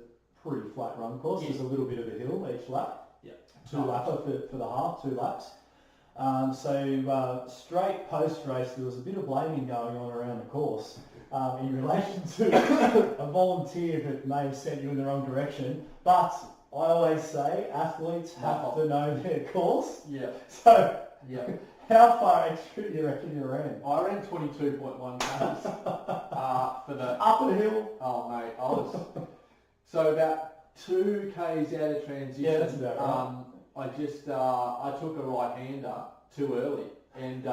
pretty flat run course. There's a little bit of a hill each lap. Yeah. 2-lapper for the half, 2 laps. Straight post-race, there was a bit of blaming going on around the course in relation to a volunteer that may have sent you in the wrong direction. But I always say athletes have to know their course. Yeah. So how far extra do you reckon you ran? I ran 22.1 k's for the up a hill. Oh mate, I was so about 2 k's out of transition. Yeah, that's about right. I took a right-hander too early, and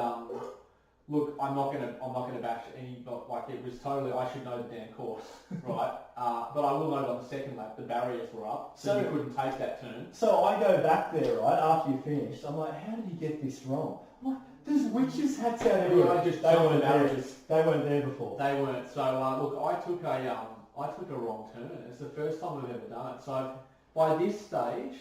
look, I'm not gonna bash any, but like it was totally. I should know the damn course, right? But I will note on the second lap the barriers were up, so you couldn't take that turn. So I go back there, right after you finished. I'm like, how did you get this wrong? I'm like, there's witches' hats out everywhere. They weren't there. They weren't there before. They weren't. So look, I took a wrong turn. It's the first time I've ever done it. So by this stage,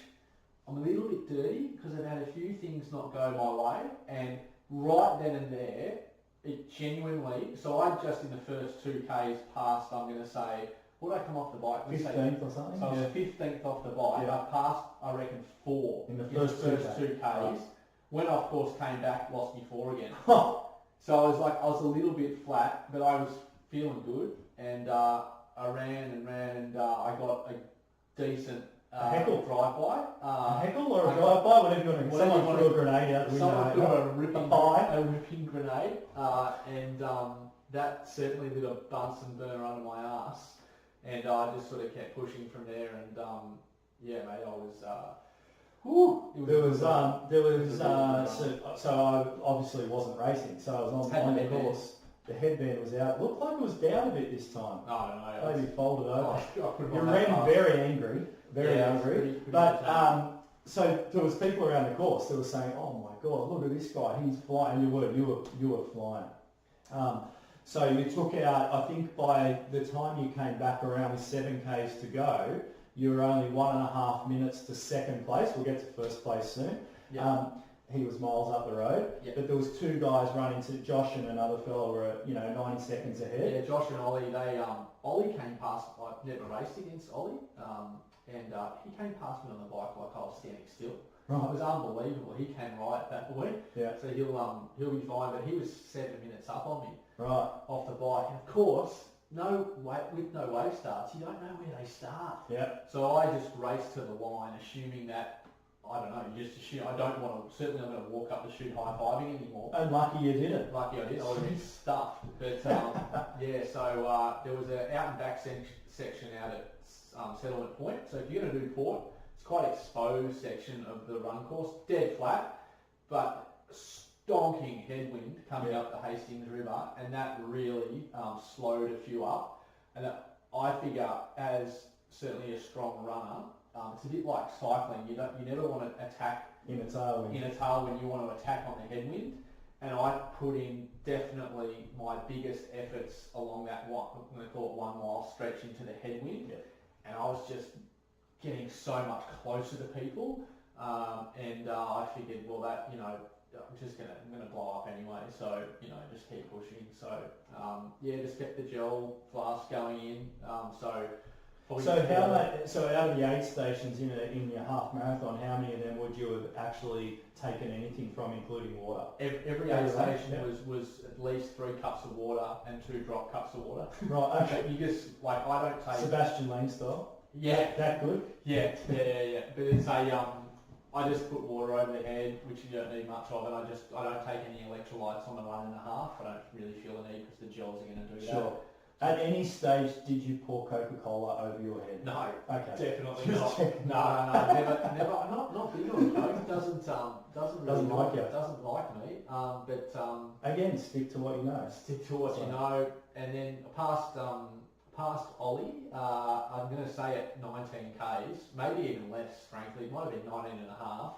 I'm a little bit dirty because I've had a few things not go my way, and right then and there, it genuinely. So I just in the first 2 k's passed. I'm going to say, would I come off the bike? 15th or something. So I was 15th off the bike. Yeah. I passed, I reckon, 4 in the first 2 k's. Right. Went off course, came back, lost me 4 again. So I was a little bit flat, but I was feeling good, and I ran, and I got a decent. A heckle drive-by. A heckle or a drive-by, whatever you want to. Someone threw a grenade out the window. Someone threw a ripping grenade, and that certainly lit a Bunsen burner under my ass. And I just sort of kept pushing from there, and mate, I was. So I obviously wasn't racing, so I was on the course. The headband was out. Looked like it was down a bit this time. I don't know. Maybe folded over. You ran very angry. Very angry. Pretty but So there was people around the course that were saying, "Oh my God, look at this guy! He's flying." You were flying. So you took out. I think by the time you came back around with 7Ks to go, you were only 1.5 minutes to second place. We'll get to first place soon. Yeah. He was miles up the road, but there was two guys running to Josh and another fellow were 90 seconds ahead. Yeah, Josh and Ollie, Ollie came past. I've never raced against Ollie, and he came past me on the bike like I was standing still. Right. It was unbelievable. He came right at that point. Yeah. So he'll be fine, but he was 7 minutes up on me. Right. Off the bike, and of course, with no wave starts, you don't know where they start. Yeah. So I just raced to the line, assuming that. I don't know, just assume I don't want to, certainly I'm going to walk up the chute high-fiving anymore. And lucky you didn't. Lucky I did, I would have been stuffed. But yeah, so there was an out and back section out at Settlement Point. So if you're going to do Port, it's quite an exposed section of the run course, dead flat, but stonking headwind coming up the Hastings River, and that really slowed a few up. And I figure as certainly a strong runner, it's a bit like cycling. You never want to attack in a tailwind. You want to attack on the headwind, and I put in definitely my biggest efforts along that I'm going to call it 1 mile stretch into the headwind, and I was just getting so much closer to people, and I figured, well, that I'm going to blow up anyway, so just keep pushing. So just kept the gel flask going in. So out of the 8 stations in your half marathon, how many of them would you have actually taken anything from, including water? Every 8 station was at least 3 cups of water and 2 drop cups of water. Right. Okay. You just I don't take Sebastian Lane style. Yeah. That good? Yeah. But it's I just put water over the head, which you don't need much of, and I don't take any electrolytes on the 1.5. I don't really feel the need because the gels are going to do that. Sure. At any stage, did you pour Coca-Cola over your head? No, okay. Definitely not. No, never. Not big on Coke. Doesn't like you. Doesn't like me. But again, stick to what you know. Stick to what you know, and then past Ollie, I'm going to say at 19 k's, maybe even less. Frankly, it might have been 19.5,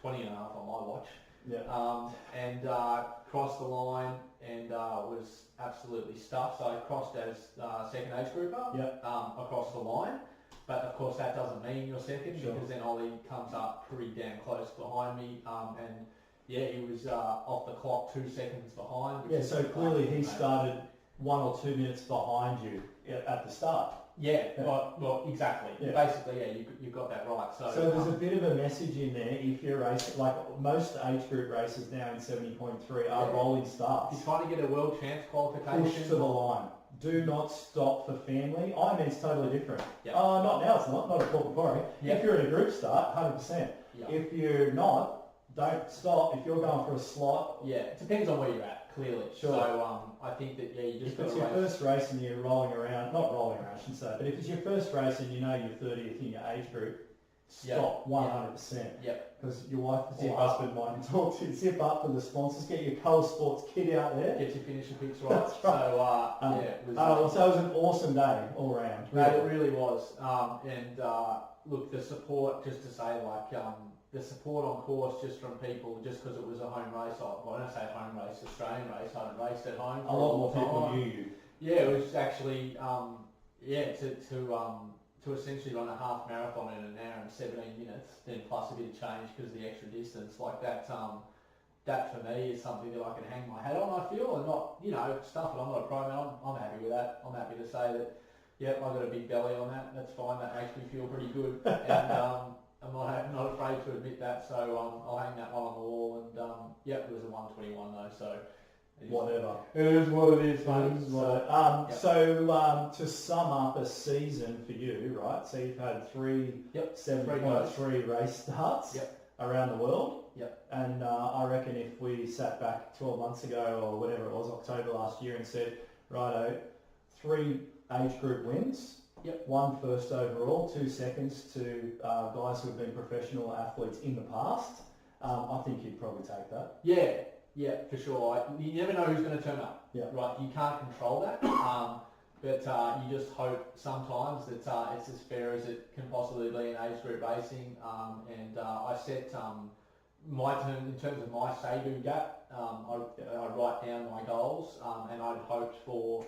20.5 on my watch. Yeah. And crossed the line and was absolutely stuffed. So I crossed as second age grouper across the line. But of course that doesn't mean you're second, because then Ollie comes up pretty damn close behind me. And he was off the clock 2 seconds behind. So clearly he started 1 or 2 minutes behind you at the start. Well, exactly. Yeah. Basically, you've got that right. So there's a bit of a message in there. If you're racing, like most age group races now in 70.3 are rolling starts. You're trying to get a world chance qualification. Push to the line. Do not stop for family. It's totally different. Yep. Not now. It's not a Port Macquarie. Yep. If you're in a group start, 100%. Yep. If you're not, don't stop. If you're going for a slot, it depends on where you're at. Clearly. Sure. So I think that you just if it's your first race and you're not rolling around, I shouldn't say, but if it's your first race and you know you're 30th in your age group, stop 100%. Yep. Because your wife or your husband might talk to zip up for the sponsors, get your Colour Sports kit out there. Get your finisher picks right. That's right. So it was an awesome day all round. Really. It really was. Look, the support, just to say, the support on course just from people, just because it was a home race. When I say home race, Australian race, I haven't raced at home. A lot more people knew you. Yeah, it was actually, to essentially run a half marathon in 1 hour and 17 minutes, then plus a bit of change because of the extra distance, like that. That for me is something that I can hang my hat on. I feel, and not stuff. And I'm not a pro man. I'm happy with that. I'm happy to say that. Yep, I've got a big belly on that. That's fine. That makes me feel pretty good. And I'm not afraid to admit that, so I'll hang that one on the wall. And it was a 121 though, so whatever. It is what it is, mate. So to sum up a season for you, right? So you've had 3 7.3 race starts around the world. Yep. And I reckon if we sat back 12 months ago or whatever it was, October last year, and said, righto, 3 age group wins. Yep. 1 first overall, 2 seconds to guys who have been professional athletes in the past. I think you'd probably take that. Yeah, for sure. You never know who's going to turn up. Yeah. Right, you can't control that. But you just hope sometimes that it's as fair as it can possibly be in age group racing. And I set my term in terms of my say-do gap. I write down my goals, and I'd hoped for,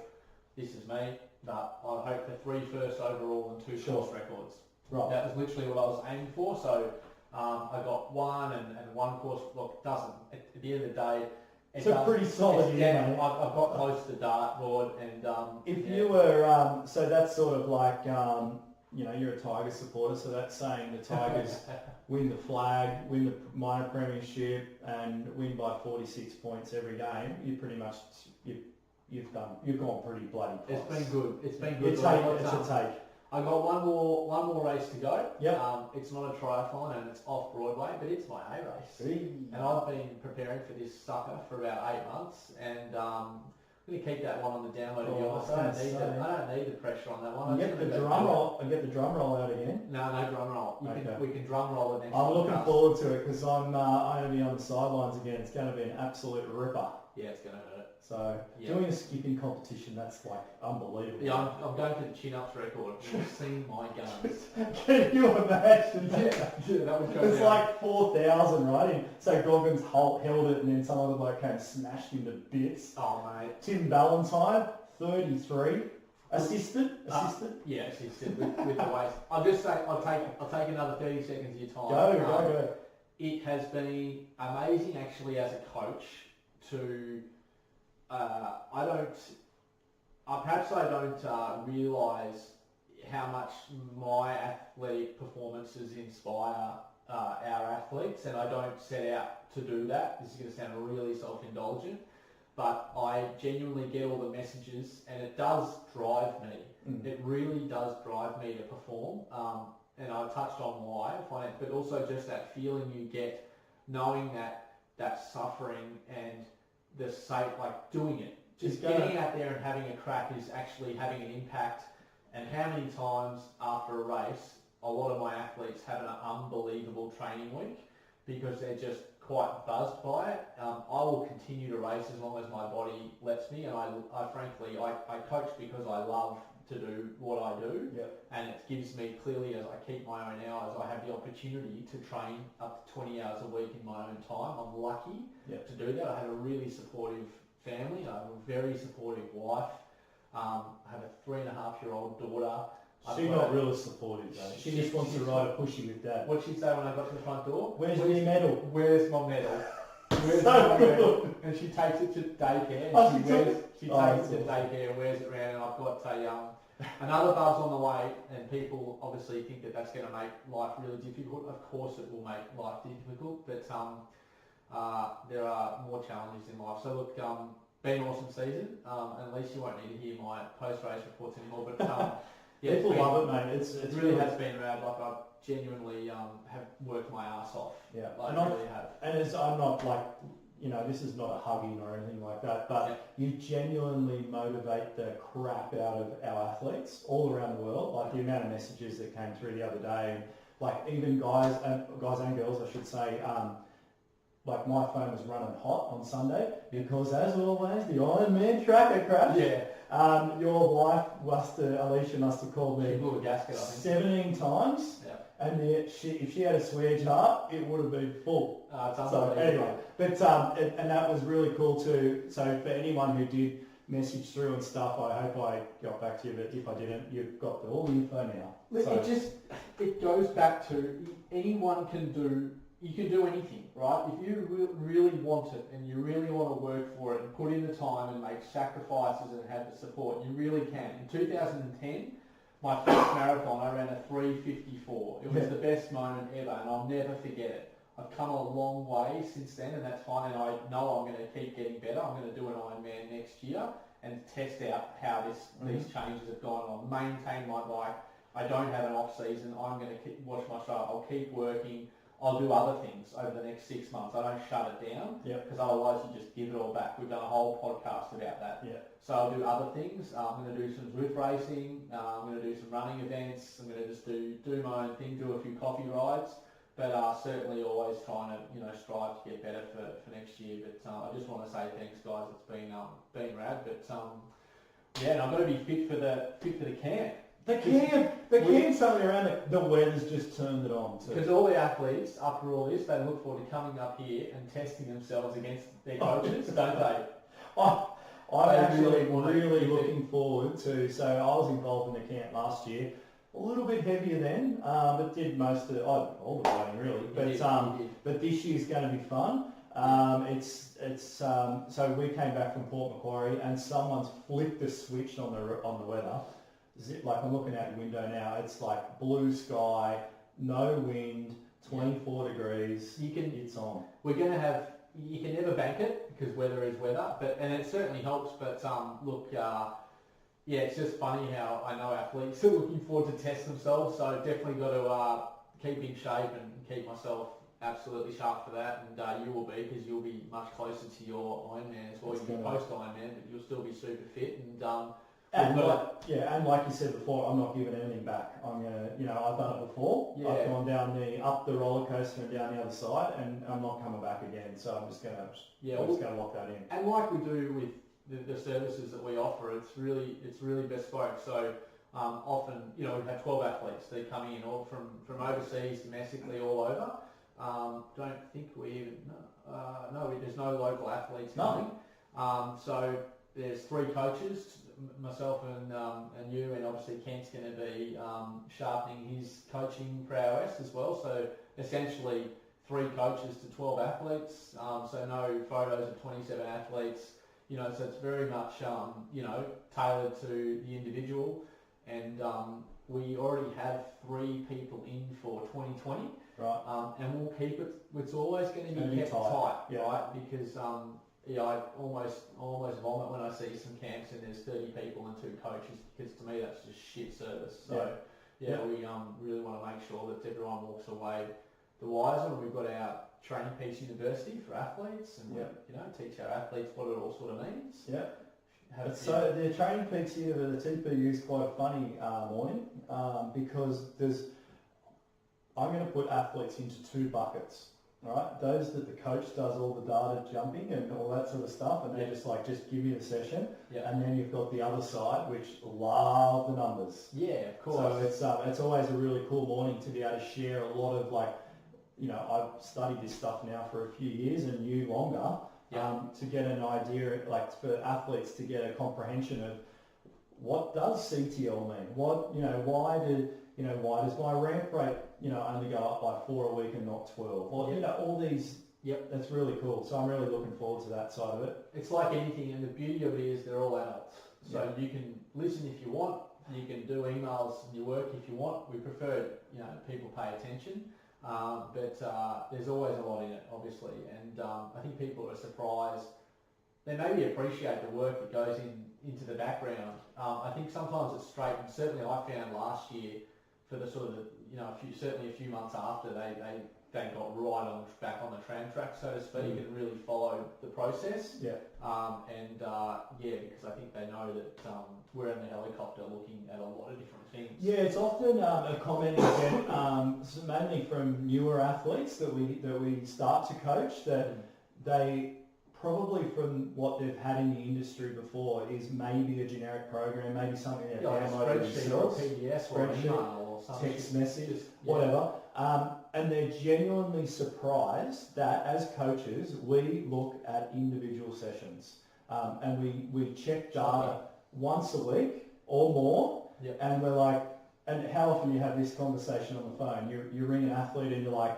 this is me, but I hoped for 3 first overall and 2 course records. Right. That was literally what I was aiming for. So I got 1 and 1 course. Look, it doesn't. At the end of the day, It's a pretty solid year, mate. I've got close to dartboard, and if you were, so that's sort of like, you know, you're a Tigers supporter, so that's saying the Tigers win the flag, win the minor premiership, and win by 46 points every game. You pretty much you've gone pretty bloody close. It's been good. It's been good. It's a take. I got one more race to go. Yep. It's not a triathlon and it's off Broadway, but it's my A race. And I've been preparing for this sucker for about 8 months, and I'm going to keep that one on the download. To be honest, I don't need the pressure on that one. Get the drum roll. I get the drum roll out again. No drum roll. Okay. We can drum roll it next. I'm looking forward to it because I'm going to be on the sidelines again. It's going to be an absolute ripper. Yeah, it's going to hurt. So doing a skipping competition, that's like unbelievable. Yeah, I'm going for the chin-ups record. You've seen my guns. Can you imagine? Yeah, that would go It's down. like 4,000, right? And so Goggins held it, and then some other bloke came and smashed him to bits. Oh, mate. Tim Ballantyne, 33. Assisted? Yeah, assisted with the waist. I'll just say, I'll take another 30 seconds of your time. Go. It has been amazing, actually, as a coach to... perhaps I don't realise how much my athletic performances inspire our athletes, and I don't set out to do that. This is going to sound really self-indulgent, but I genuinely get all the messages, and it does drive me. It really does drive me to perform, and I touched on why, but also just that feeling you get knowing that suffering and the sake, like doing it. Just getting out there and having a crack is actually having an impact. And how many times after a race, a lot of my athletes have an unbelievable training week because they're just quite buzzed by it. I will continue to race as long as my body lets me, and I frankly coach because I love to do what I do, and it gives me, clearly, as I keep my own hours, I have the opportunity to train up to 20 hours a week in my own time. I'm lucky to do that. I have a really supportive family. I have a very supportive wife. I have a 3.5-year-old daughter. She's not really supportive though. She just wants to ride a pushy with Dad. What'd she say when I got to the front door? Where's your medal? Where's my medal? Where's So my good. medal? And she takes it to daycare. And she takes it to daycare and wears it around. And I've got another Bubs on the way. And people obviously think that that's going to make life really difficult. Of course, it will make life difficult. But there are more challenges in life. So look, been an awesome season. And at least you won't need to hear my post-race reports anymore. But people love it, mate. It really has been rad. Like I genuinely have worked my ass off. Yeah, like, I really have. And I'm not like, this is not a hugging or anything like that, but you genuinely motivate the crap out of our athletes all around the world. Like the amount of messages that came through the other day, and like even guys and girls, I should say. Like my phone was running hot on Sunday because, as always, the Iron Man tracker crashed. Yeah. Your wife Alicia must have called me 17 times. Yeah. And if she had a swear jar, it would have been full. So anyway, but and that was really cool too. So for anyone who did message through and stuff, I hope I got back to you. But if I didn't, you've got all the info now. It goes back to anyone can do. You can do anything, right? If you really want it and you really want to work for it and put in the time and make sacrifices and have the support, you really can. In 2010, my first marathon, I ran a 3:54. It was the best moment ever, and I'll never forget it. I've come a long way since then, and that's fine, and I know I'm going to keep getting better. I'm going to do an Ironman next year and test out how these changes have gone on. Maintain my bike. I don't have an off-season. I'm going to watch my show. I'll keep working. I'll do other things over the next 6 months. I don't shut it down because otherwise you just give it all back. We've done a whole podcast about that. So I'll do other things. I'm going to do some Zwift racing. I'm going to do some running events. I'm going to just do my own thing, do a few coffee rides. But certainly always trying to strive to get better for next year. But I just want to say thanks, guys. It's been rad. But Yeah, and I've got to be fit for the camp. The camp something around the weather's just turned it on too. Because all the athletes, after all this, they look forward to coming up here and testing themselves against their coaches, don't they? I'm They actually really really looking forward to. So I was involved in the camp last year. A little bit heavier then, but did most of all the riding really. But this year's going to be fun. So we came back from Port Macquarie and someone's flipped the switch on the weather. Like I'm looking out the window now, it's like blue sky, no wind, 24 degrees. It's on. We're going to have. You can never bank it because weather is weather, and it certainly helps. But it's just funny how I know athletes are looking forward to test themselves. So definitely got to keep in shape and keep myself absolutely sharp for that. And you will be, because you'll be much closer to your Ironman as well. You'll be post Ironman, but you'll still be super fit. And like you said before, I'm not giving anything back. I'm gonna, I've done it before. Yeah. I've gone up the roller coaster and down the other side, and I'm not coming back again. So I'm just gonna lock that in. And like we do with the services that we offer, it's really bespoke. So often, we've had 12 athletes. They're coming in all from overseas, domestically, all over. Don't think we even there's no local athletes coming. So there's 3 coaches. Myself and you, and obviously Kent's going to be sharpening his coaching prowess as well. So essentially 3 coaches to 12 athletes. So no photos of 27 athletes. So it's very much tailored to the individual. And we already have 3 people in for 2020. Right. And we'll keep it. It's always going to be kept tight, right? Because I almost vomit when I see some camps and there's 30 people and 2 coaches, because to me that's just shit service. So we really want to make sure that everyone walks away the wiser. And we've got our Training Peaks University for athletes, and we teach our athletes what it all sort of means. Yeah. So the Training Peaks here, the TPU is quite a funny morning because I'm going to put athletes into 2 buckets. Right, those that the coach does all the data jumping and all that sort of stuff, and they just give you the session. Yeah. And then you've got the other side, which love the numbers. Yeah, of course. So it's always a really cool morning to be able to share a lot of I've studied this stuff now for a few years and you longer. To get an idea, for athletes to get a comprehension of what does CTL mean? Why does my ramp rate, only go up by 4 a week and not 12? Or, all these, that's really cool. So I'm really looking forward to that side of it. It's like anything, and the beauty of it is they're all adults. So you can listen if you want, you can do emails in your work if you want. We prefer, people pay attention, but there's always a lot in it, obviously. And I think people are surprised. They maybe appreciate the work that goes into the background. I think sometimes it's straight, and certainly I found last year, for the sort of a few months after they got back on the tram track, so to speak, and really followed the process. Yeah. Because I think they know that we're in the helicopter looking at a lot of different things. Yeah, it's often a comment mainly from newer athletes that we start to coach, that they probably, from what they've had in the industry before, is maybe a generic program, maybe something they've downloaded themselves, spreadsheet or text message, whatever. And they're genuinely surprised that as coaches we look at individual sessions, and we check data once a week or more, and we're like, and how often you have this conversation on the phone? You ring an athlete and you're like,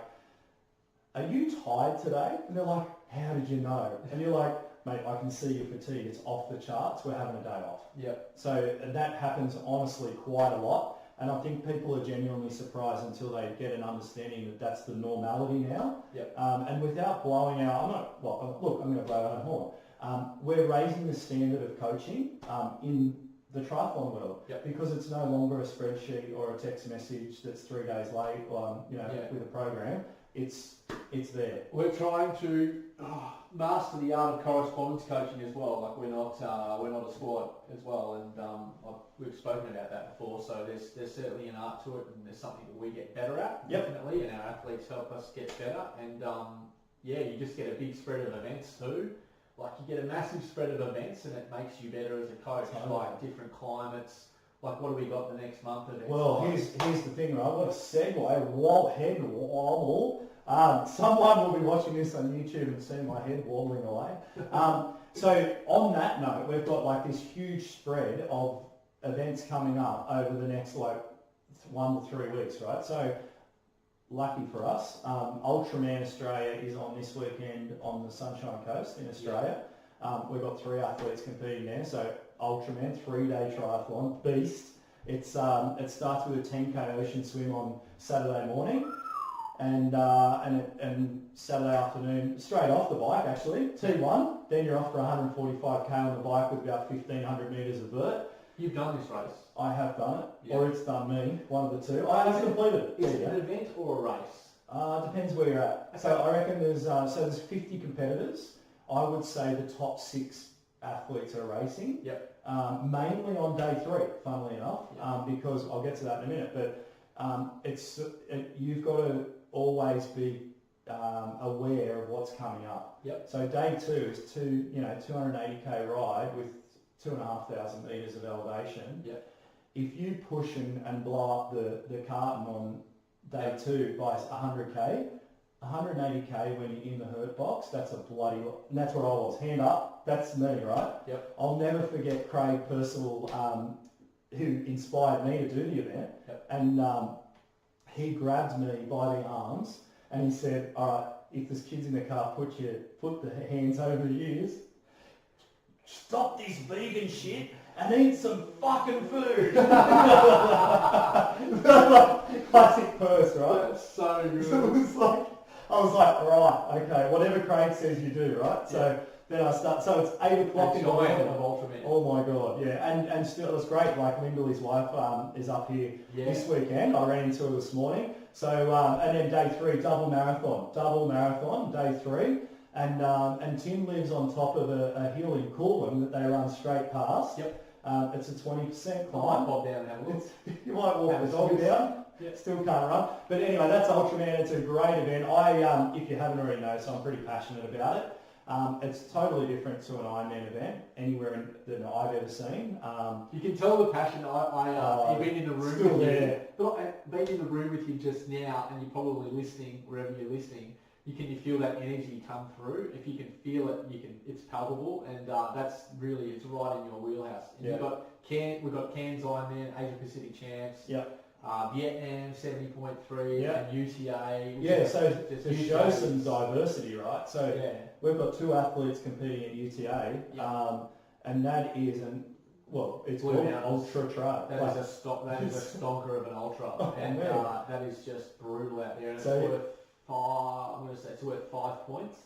"Are you tired today?" And they're like, "How did you know?" And you're like, "Mate, I can see your fatigue. It's off the charts. We're having a day off." Yeah. So that happens honestly quite a lot. And I think people are genuinely surprised until they get an understanding that that's the normality now. Yep. And without blowing out, I'm going to blow out a horn. We're raising the standard of coaching in the triathlon world, because it's no longer a spreadsheet or a text message that's 3 days late, with a program. It's there. We're trying to master the art of correspondence coaching as well. Like we're not a squad as well, and we've spoken about that before. So there's certainly an art to it, and there's something that we get better at, definitely, and our athletes help us get better. And you just get a big spread of events too. like you get a massive spread of events, and it makes you better as a coach. Totally. Like different climates. Like what do we got the next month? Events Well, wise? here's the thing, right? What a segue, head wobble. Someone will be watching this on YouTube and seeing my head wobbling away. So on that note, we've got like this huge spread of events coming up over the next like 1 to 3 weeks, right? So lucky for us, Ultraman Australia is on this weekend on the Sunshine Coast in Australia. We've got 3 athletes competing there. So Ultraman 3-day triathlon, beast. It starts with a 10k ocean swim on Saturday morning, and Saturday afternoon straight off the bike actually T1. Then you're off for 145k on the bike with about 1500 metres of vert. You've done this race. I have done it, Yeah. or it's done me. One of the two. I have completed it. Is it an event or a race? Depends where you're at. Okay. So I reckon there's 50 competitors. I would say the top 6 athletes are racing. Yep. Mainly on day 3, funnily enough, because I'll get to that in a minute. But you've got to always be aware of what's coming up. Yep. So day 2 is 280k ride with 2,500 metres of elevation. Yep. If you push and blow up the carton on day 2 by 100k, 180k when you're in the hurt box, that's a bloody, and that's where I was, hand up, that's me, right? Yep. I'll never forget Craig Percival, who inspired me to do the event, and he grabbed me by the arms and he said, all right, if there's kids in the car, put the hands over your ears, stop this vegan shit and eat some fucking food. Classic Perce, right? That's so good. So I was like, right, okay, whatever Craig says you do, right? So then I start, so it's 8 o'clock in the morning. Of Ultraman. Oh my God, yeah, and still it's great, like Lyndall, his wife, is up here this weekend. I ran into her this morning. So, and then day 3, double marathon, day 3. And Tim lives on top of a hill in Coolum that they run straight past. Yep. It's a 20% I might climb. pop down and have a look. You might walk the dog down. Yep. Still can't run. But anyway, that's Ultraman. It's a great event. If you haven't already noticed, I'm pretty passionate about it. It's totally different to an Ironman event anywhere that I've ever seen. You can tell the passion. You've been in the room still with there. you. But being in the room with you just now, and you're probably listening wherever you're listening. You feel that energy come through. If you can feel it, it's palpable, and it's right in your wheelhouse. And we've got Cairns Ironman, Asia Pacific champs. Yep. Vietnam 70.3 Yep. and UTA. Yeah, so just to show some diversity, right? So we've got 2 athletes competing at UTA, and that is it's called an ultra trail. That is a stonker of an ultra, and that is just brutal out there. And it's worth 5 points.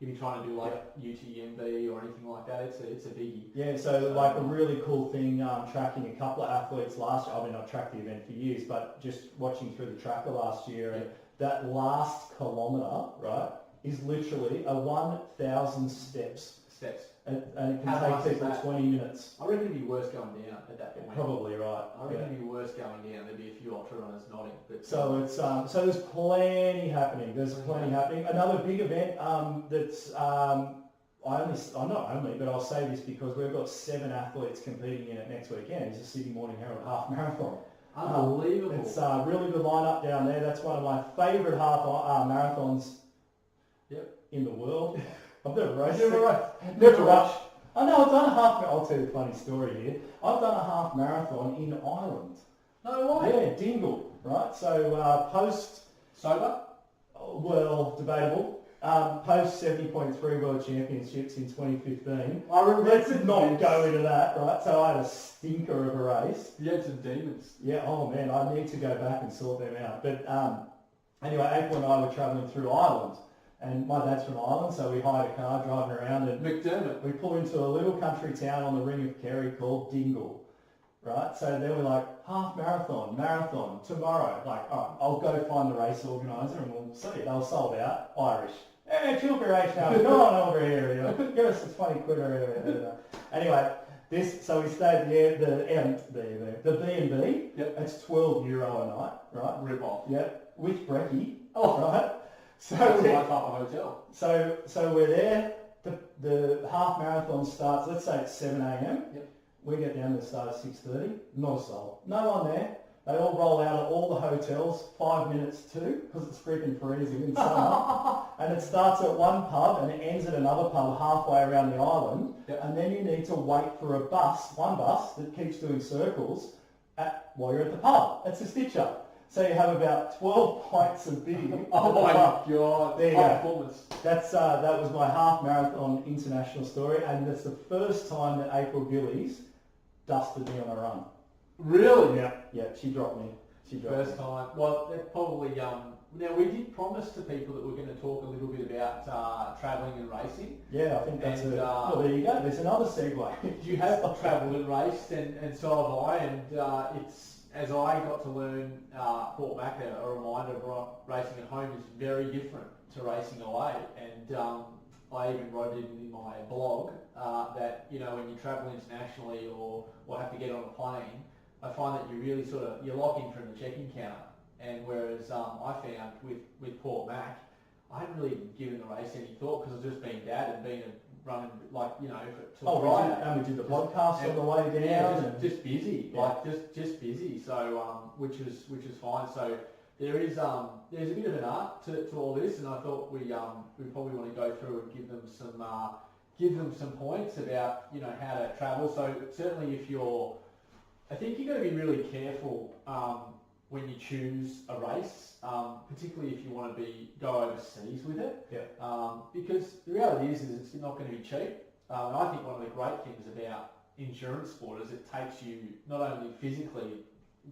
If you're trying to do UTMB or anything like that, it's a biggie. Yeah, so like a really cool thing, tracking a couple of athletes last year. I mean, I've tracked the event for years, but just watching through the tracker last year, and that last kilometre, right, is literally a 1,000 steps. And it can take people 20 minutes. I reckon it'd be worse going down at that point. Probably right. I reckon it'd be worse going down. There'd be a few ultra runners nodding. But so it's so there's plenty happening. Another big event that's but I'll say this because we've got 7 athletes competing in it next weekend. It's a Sydney Morning Herald half marathon. Unbelievable. It's a really good lineup down there. That's one of my favourite half marathons in the world. I've never raced. Never rushed. I know, I've done a half. I'll tell you a funny story here. I've done a half marathon in Ireland. No way. Yeah, Dingle. Right. So post sober. Well, debatable. Post 70.3 World Championships in 2015. I remember. Let's not go into that. Right. So I had a stinker of a race. You had some demons. Yeah. Oh man, I need to go back and sort them out. But anyway, April and I were travelling through Ireland. And my dad's from Ireland, so we hired a car driving around, and McDermott. We pull into a little country town on the ring of Kerry called Dingle, right? So then we're like, half marathon, tomorrow. Like, all right, I'll go find the race organiser and we'll see. They were sold out, Irish. Hey, Kilgore now, go on over here, give us the 20 quid or whatever. Anyway, so we stayed there, the B&B, it's €12 a night, right? Rip off. Yep, with brekkie, right? So that's my type of hotel. So we're there. the half marathon starts, let's say it's 7 a.m. Yep. We get down to the start at 6:30. Not a soul. No one there. They all roll out of all the hotels 5 minutes to, because it's freaking freezing in summer. And it starts at one pub and it ends at another pub halfway around the island. Yep. And then you need to wait for one bus that keeps doing circles while you're at the pub. It's a stitch up. So you have about 12 pints of beer. Oh my God! There you High go. performance. That was my half marathon international story, and that's the first time that April Gillies dusted me on a run. Really? Yeah, she dropped me. First time. Well, that probably. Now we did promise to people that we're going to talk a little bit about travelling and racing. Yeah, I think that's well, there you go. There's another segue. You have travelled and raced, and so have I. And it's as I got to learn, Port Macquarie, a reminder of racing at home is very different to racing away. And I even wrote it in my blog that when you travel internationally or have to get on a plane, I find that you really you lock in from the check-in counter. And whereas I found with Port Mac, I hadn't really given the race any thought because I've just been dad and been running till Friday. And we did the podcast on the way down. Yeah, just busy, just busy. So which was fine. So there's a bit of an art to all this, and I thought we probably want to go through and give them some points about how to travel. So certainly I think you've got to be really careful when you choose a race, particularly if you want to go overseas with it. Yeah. Because the reality is it's not going to be cheap. And I think one of the great things about endurance sport is it takes you not only physically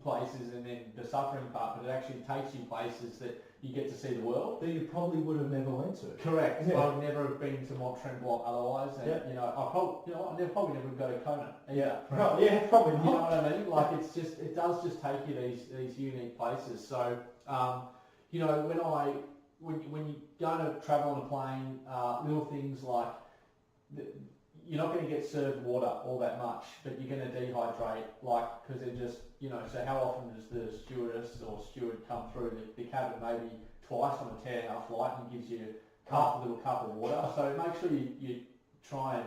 places and then the suffering part, but it actually takes you places that you get to see the world. That you probably would have never went to. Correct. Yeah. I would never have been to Mont Tremblant otherwise, and I probably never would go to Kona. Yeah. Probably not. You know what I mean? Like it does just take you these unique places. So when you go to travel on a plane, little things like you're not going to get served water all that much, but you're going to dehydrate, because they're just, so how often does the stewardess or steward come through the cabin maybe twice on a 10-hour flight and gives you a little cup of water? So make sure you try and,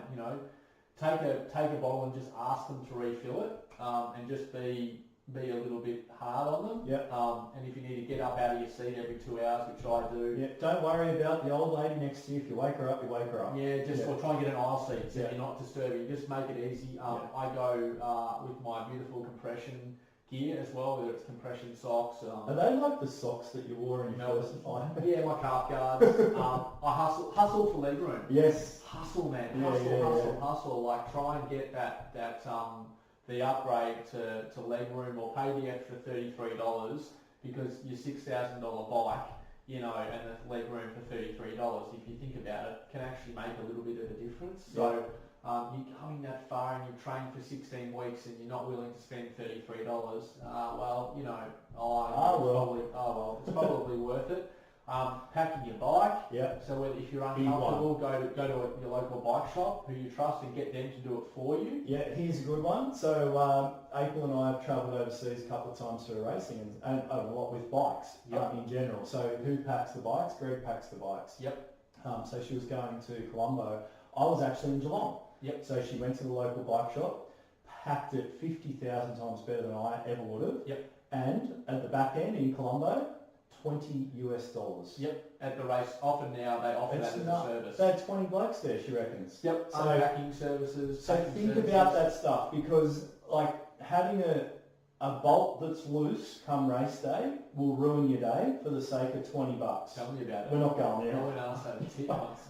take a bottle and just ask them to refill it, and just be a little bit hard on them. Yep. And if you need to get up out of your seat every 2 hours, which I do. Yeah. Don't worry about the old lady next to you. If you wake her up, you wake her up. Yeah, or try and get an aisle seat so you're not disturbing. Just make it easy. I go with my beautiful compression gear as well, whether it's compression socks. Are they like the socks that you wore in your first fight? Yeah, my calf guards. I hustle for leg room. Yes. Hustle, man. Yeah, Hustle. Like try and get that the upgrade to leg room or pay the extra $33 because your $6,000 bike, and the leg room for $33, if you think about it, can actually make a little bit of a difference. So you're going that far and you've trained for 16 weeks and you're not willing to spend $33, it's probably worth it. Packing your bike. Yeah. So if you're uncomfortable, go to your local bike shop who you trust and get them to do it for you. Yeah, here's a good one. So April and I have travelled overseas a couple of times for racing and a lot with bikes in general. So who packs the bikes? Greg packs the bikes. Yep. So she was going to Colombo. I was actually in Geelong. Yep. So she went to the local bike shop, packed it 50,000 times better than I ever would have. Yep. And at the back end in Colombo, $20. Yep. At the race, often now they offer that as a service. They had 20 blokes there, she reckons. Yep. So unpacking services. So think about that stuff because having a bolt that's loose come race day will ruin your day for the sake of $20. Tell me about it. We're not going there. No one else had a tip once.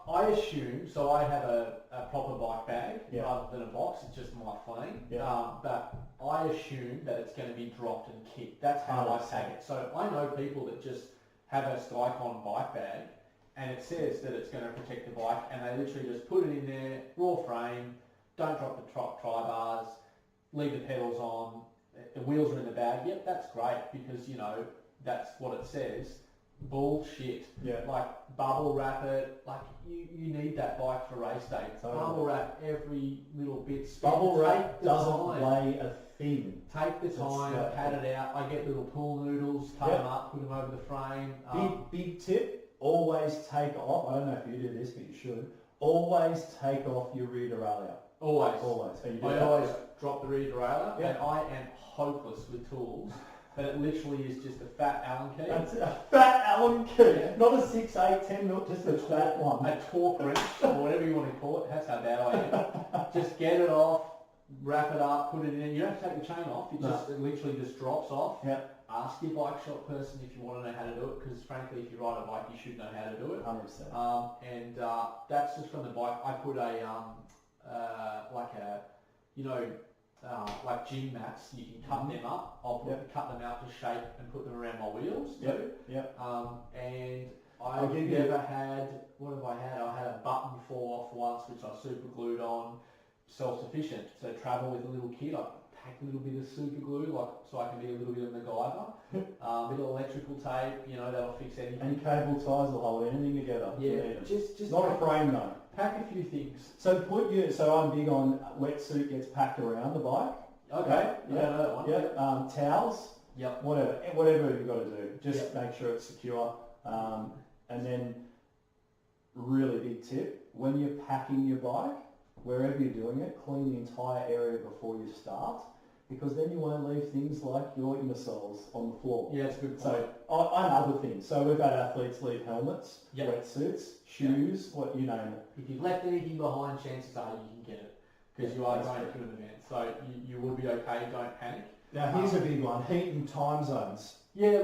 I I assume, so I have a proper bike bag rather than a box, it's just my fling, but I assume that it's going to be dropped and kicked. That's how I pack it. So I know people that just have a Skycon bike bag and it says that it's going to protect the bike and they literally just put it in there, raw frame, don't drop the tri-bars, leave the pedals on, the wheels are in the bag. Yep, that's great because, that's what it says. Bullshit. Yeah. Bubble wrap it. You need that bike for race day. Totally. Bubble wrap every little bit. Bubble wrap doesn't weigh a thing. Take the time, pat it out. I get little pool noodles, cut them up, put them over the frame. Big tip. always take off. I don't know if you do this, but you should. Always take off your rear derailleur. Always. Always. So you do I that? always drop the rear derailleur, Yeah. and I am hopeless with tools. But it literally is just a fat Allen key. That's a fat Allen key, Yeah. not a 6, 8, 10 mil, just a fat one. A torque wrench, or whatever you want to call it. That's how bad I am. Just get it off, wrap it up, put it in. You don't have to take the chain off. It literally just drops off. Yeah. Ask your bike shop person if you want to know how to do it, because frankly, if you ride a bike, you should know how to do it. 100%. And that's just from the bike. I put a like gym mats. You can cut them up. I'll cut them out to shape and put them around my wheels too. Yep. And I've never had. What have I had? I had a button fall off once, which I super glued on. Self-sufficient. So travel with a little kit. I pack a little bit of super glue, so I can be a little bit of MacGyver. Bit of electrical tape. That'll fix anything. And cable ties will hold anything together. Yeah. Just not a frame though. Pack a few things. So so I'm big on wetsuit gets packed around the bike. Okay. Yeah. That one. Yeah. Towels. Yep. Whatever you've got to do. Just make sure it's secure. And then, really big tip, when you're packing your bike, wherever you're doing it, clean the entire area before you start, because then you won't leave things like your inner soles on the floor. Yeah, that's a good point. So, and other things. So we've had athletes leave helmets, wetsuits, shoes, what you name it. If you've left anything behind, chances are you can get it, because you are going to an event. So you will be okay, don't panic. Now here's a big one, heat and time zones. Yeah,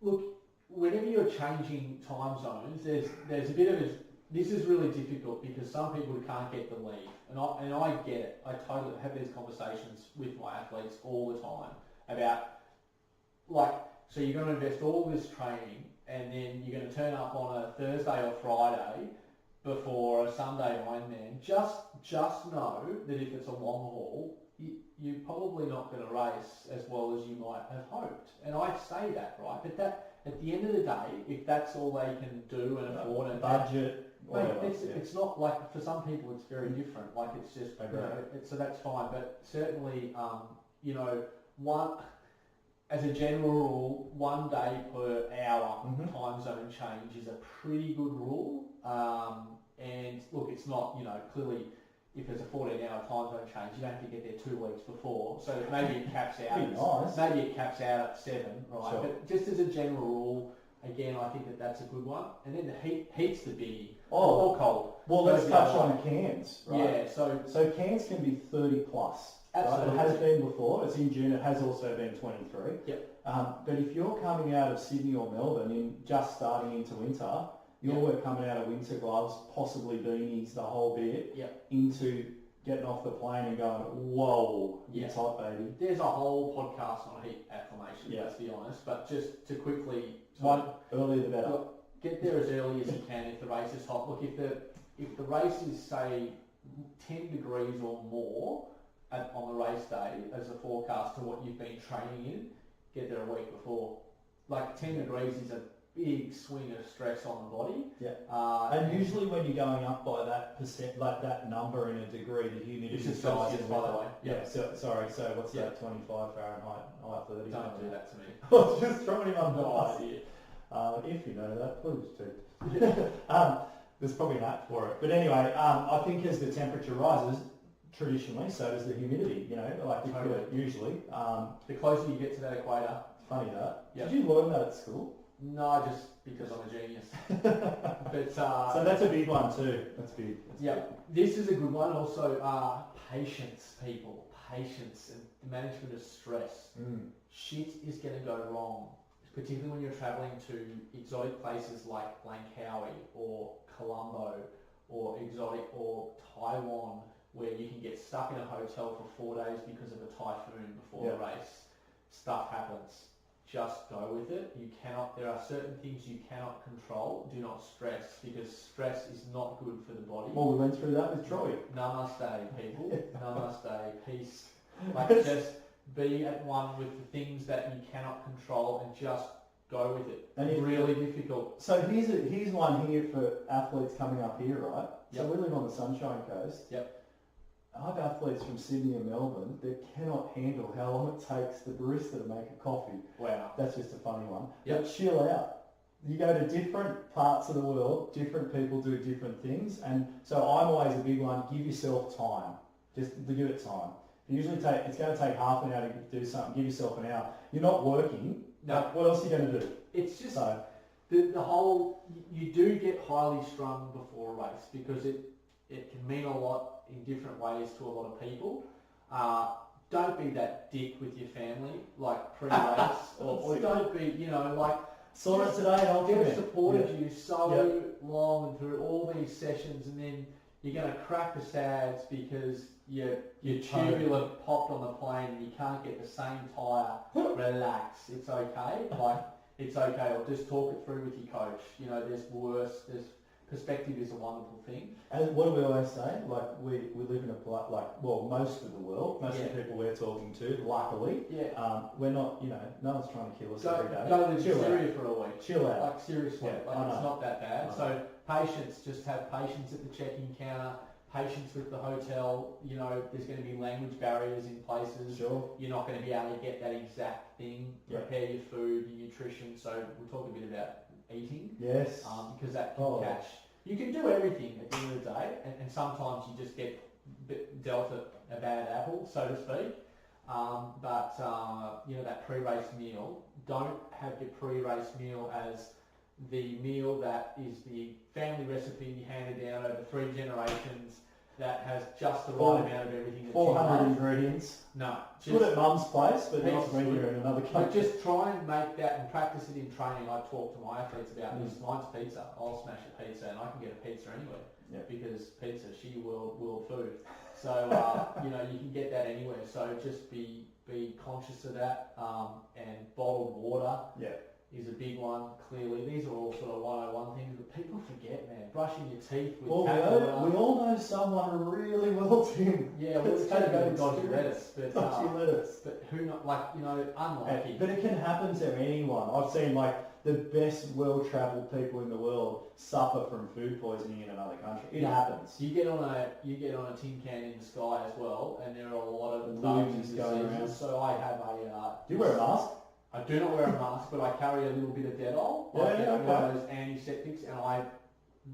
look, whenever you're changing time zones, there's a bit of this is really difficult, because some people can't get the leave, and I get it. I totally have these conversations with my athletes all the time about, so you're going to invest all this training, and then you're going to turn up on a Thursday or Friday before a Sunday Ironman. Just know that if it's a long haul, you're probably not going to race as well as you might have hoped. And I say that, right? But that, at the end of the day, if that's all they can do and afford, and budget. It's not like, for some people it's very different. Like it's just, so that's fine. But certainly, as a general rule, 1 day per hour time zone change is a pretty good rule. And look, it's not, clearly, if there's a 14-hour time zone change, you don't have to get there 2 weeks before. So maybe it caps out. Maybe it caps out at 7, right? Sure. But just as a general rule, again, I think that's a good one. And then the heat's the biggie. Or cold. Well, let's touch on cans, right? Yeah, so cans can be 30 plus. Absolutely. Right? It has been before. It's in June. It has also been 23. Yep. But if you're coming out of Sydney or Melbourne in just starting into winter, you're coming out of winter gloves, possibly beanies, the whole bit, into getting off the plane and going, whoa, it's hot, baby. There's a whole podcast on heat acclimation, let's be honest. But just to quickly... earlier the better. Look, get there as early as you can if the race is hot. Look, if the race is, say, 10 degrees or more on the race day as a forecast to what you've been training in, get there a week before. 10 degrees is a big swing of stress on the body. Yeah. And usually when you're going up by that percent, like that number in a degree, the humidity is Celsius, by the way. Yeah. So what's that? 25 Fahrenheit, high 30. Don't do that to me. I was just throwing him under the bus. If you know that, please do. There's probably an app for it. But anyway, I think as the temperature rises, traditionally, so does the humidity. Usually. The closer you get to that equator. Funny that. Yep. Did you learn that at school? No, just because I'm a genius. But so that's a big one too. That's big. This is a good one. Also, patience, people. Patience and management of stress. Shit is going to go wrong, particularly when you're travelling to exotic places like Langkawi or Colombo or Taiwan, where you can get stuck in a hotel for 4 days because of a typhoon before the race. Stuff happens. Just go with it. There are certain things you cannot control. Do not stress, because stress is not good for the body. Well, we went through that with Troy. Namaste, people. Namaste. Peace. Just be at one with the things that you cannot control and just go with it. And it's really difficult. So here's one here for athletes coming up here, right? So we live on the Sunshine Coast. I have athletes from Sydney and Melbourne that cannot handle how long it takes the barista to make a coffee. Wow. That's just a funny one. But chill out. You go to different parts of the world, different people do different things, and so I'm always a big one, give yourself time. Just give it time. It's going to take half an hour to do something, give yourself an hour. You're not working, No. what else are you going to do? It's just So, the whole, you do get highly strung before a race because it can mean a lot in different ways to a lot of people. Don't be that dick with your family, like pre-race, or don't be, like, saw it today, I'll give they've it. supported you so long and through all these sessions, and then you're going to crack the sads because your tubular popped on the plane and you can't get the same tyre. Relax, it's okay. Like, it's okay. Or just talk it through with your coach. There's worse. Perspective is a wonderful thing. And what do we always say? Like, we live in most of the world, most of the people we're talking to, luckily, we're not, no one's trying to kill us every day. Go to Syria for a week. Chill out. Like, seriously, it's not that bad. So patience, just have patience at the check-in counter, patience with the hotel. There's going to be language barriers in places. Sure. You're not going to be able to get that exact thing. Prepare your food, your nutrition. So we'll talk a bit about eating. Yes. Because that can catch. You can do everything at the end of the day, and sometimes you just get dealt a bad apple, so to speak. But that pre-race meal, don't have your pre-race meal as the meal that is the family recipe handed down over 3 generations that has just the right amount of everything. 400 ingredients. No. Good at mum's place, but not when you're in another country. But just try and make that and practice it in training. I talk to my athletes about this. Mine's pizza. I'll smash a pizza, and I can get a pizza anywhere because pizza, world food. So you can get that anywhere. So just be conscious of that. And bottled water. Is a big one, clearly. These are all sort of 101 things, but people forget, man. Brushing your teeth with tap water. We all know someone really well, Tim. Yeah, well, it's going to go to dodgy lettuce. But who not, unlucky. But it can happen to anyone. I've seen, the best well-travelled people in the world suffer from food poisoning in another country. It happens. You get on a tin can in the sky as well, and there are a lot of bugs going around. So I have a... Do you wear a mask? I do not wear a mask, but I carry a little bit of Dettol, one of those antiseptics, and I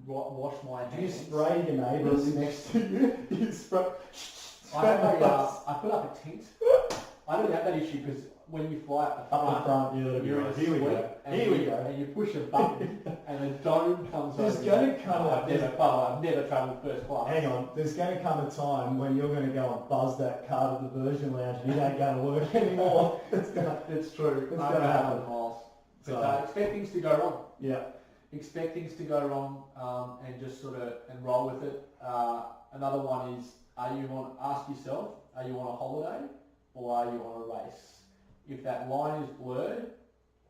wash my hands. Do you spray your neighbours next to you? You spray... I put up a tent. I don't have that issue because when you fly up the front, you're in a Here we go. And you push a button and a dome comes over. There's going to come I've never travelled first class. Hang on, there's going to come a time when you're going to go and buzz that card at the Virgin Lounge and you ain't going to work anymore. It's true. It's going to happen. But expect things to go wrong. Yeah. Expect things to go wrong and just sort of and roll with it. Another one is, ask yourself, are you on a holiday or are you on a race? If that line is blurred,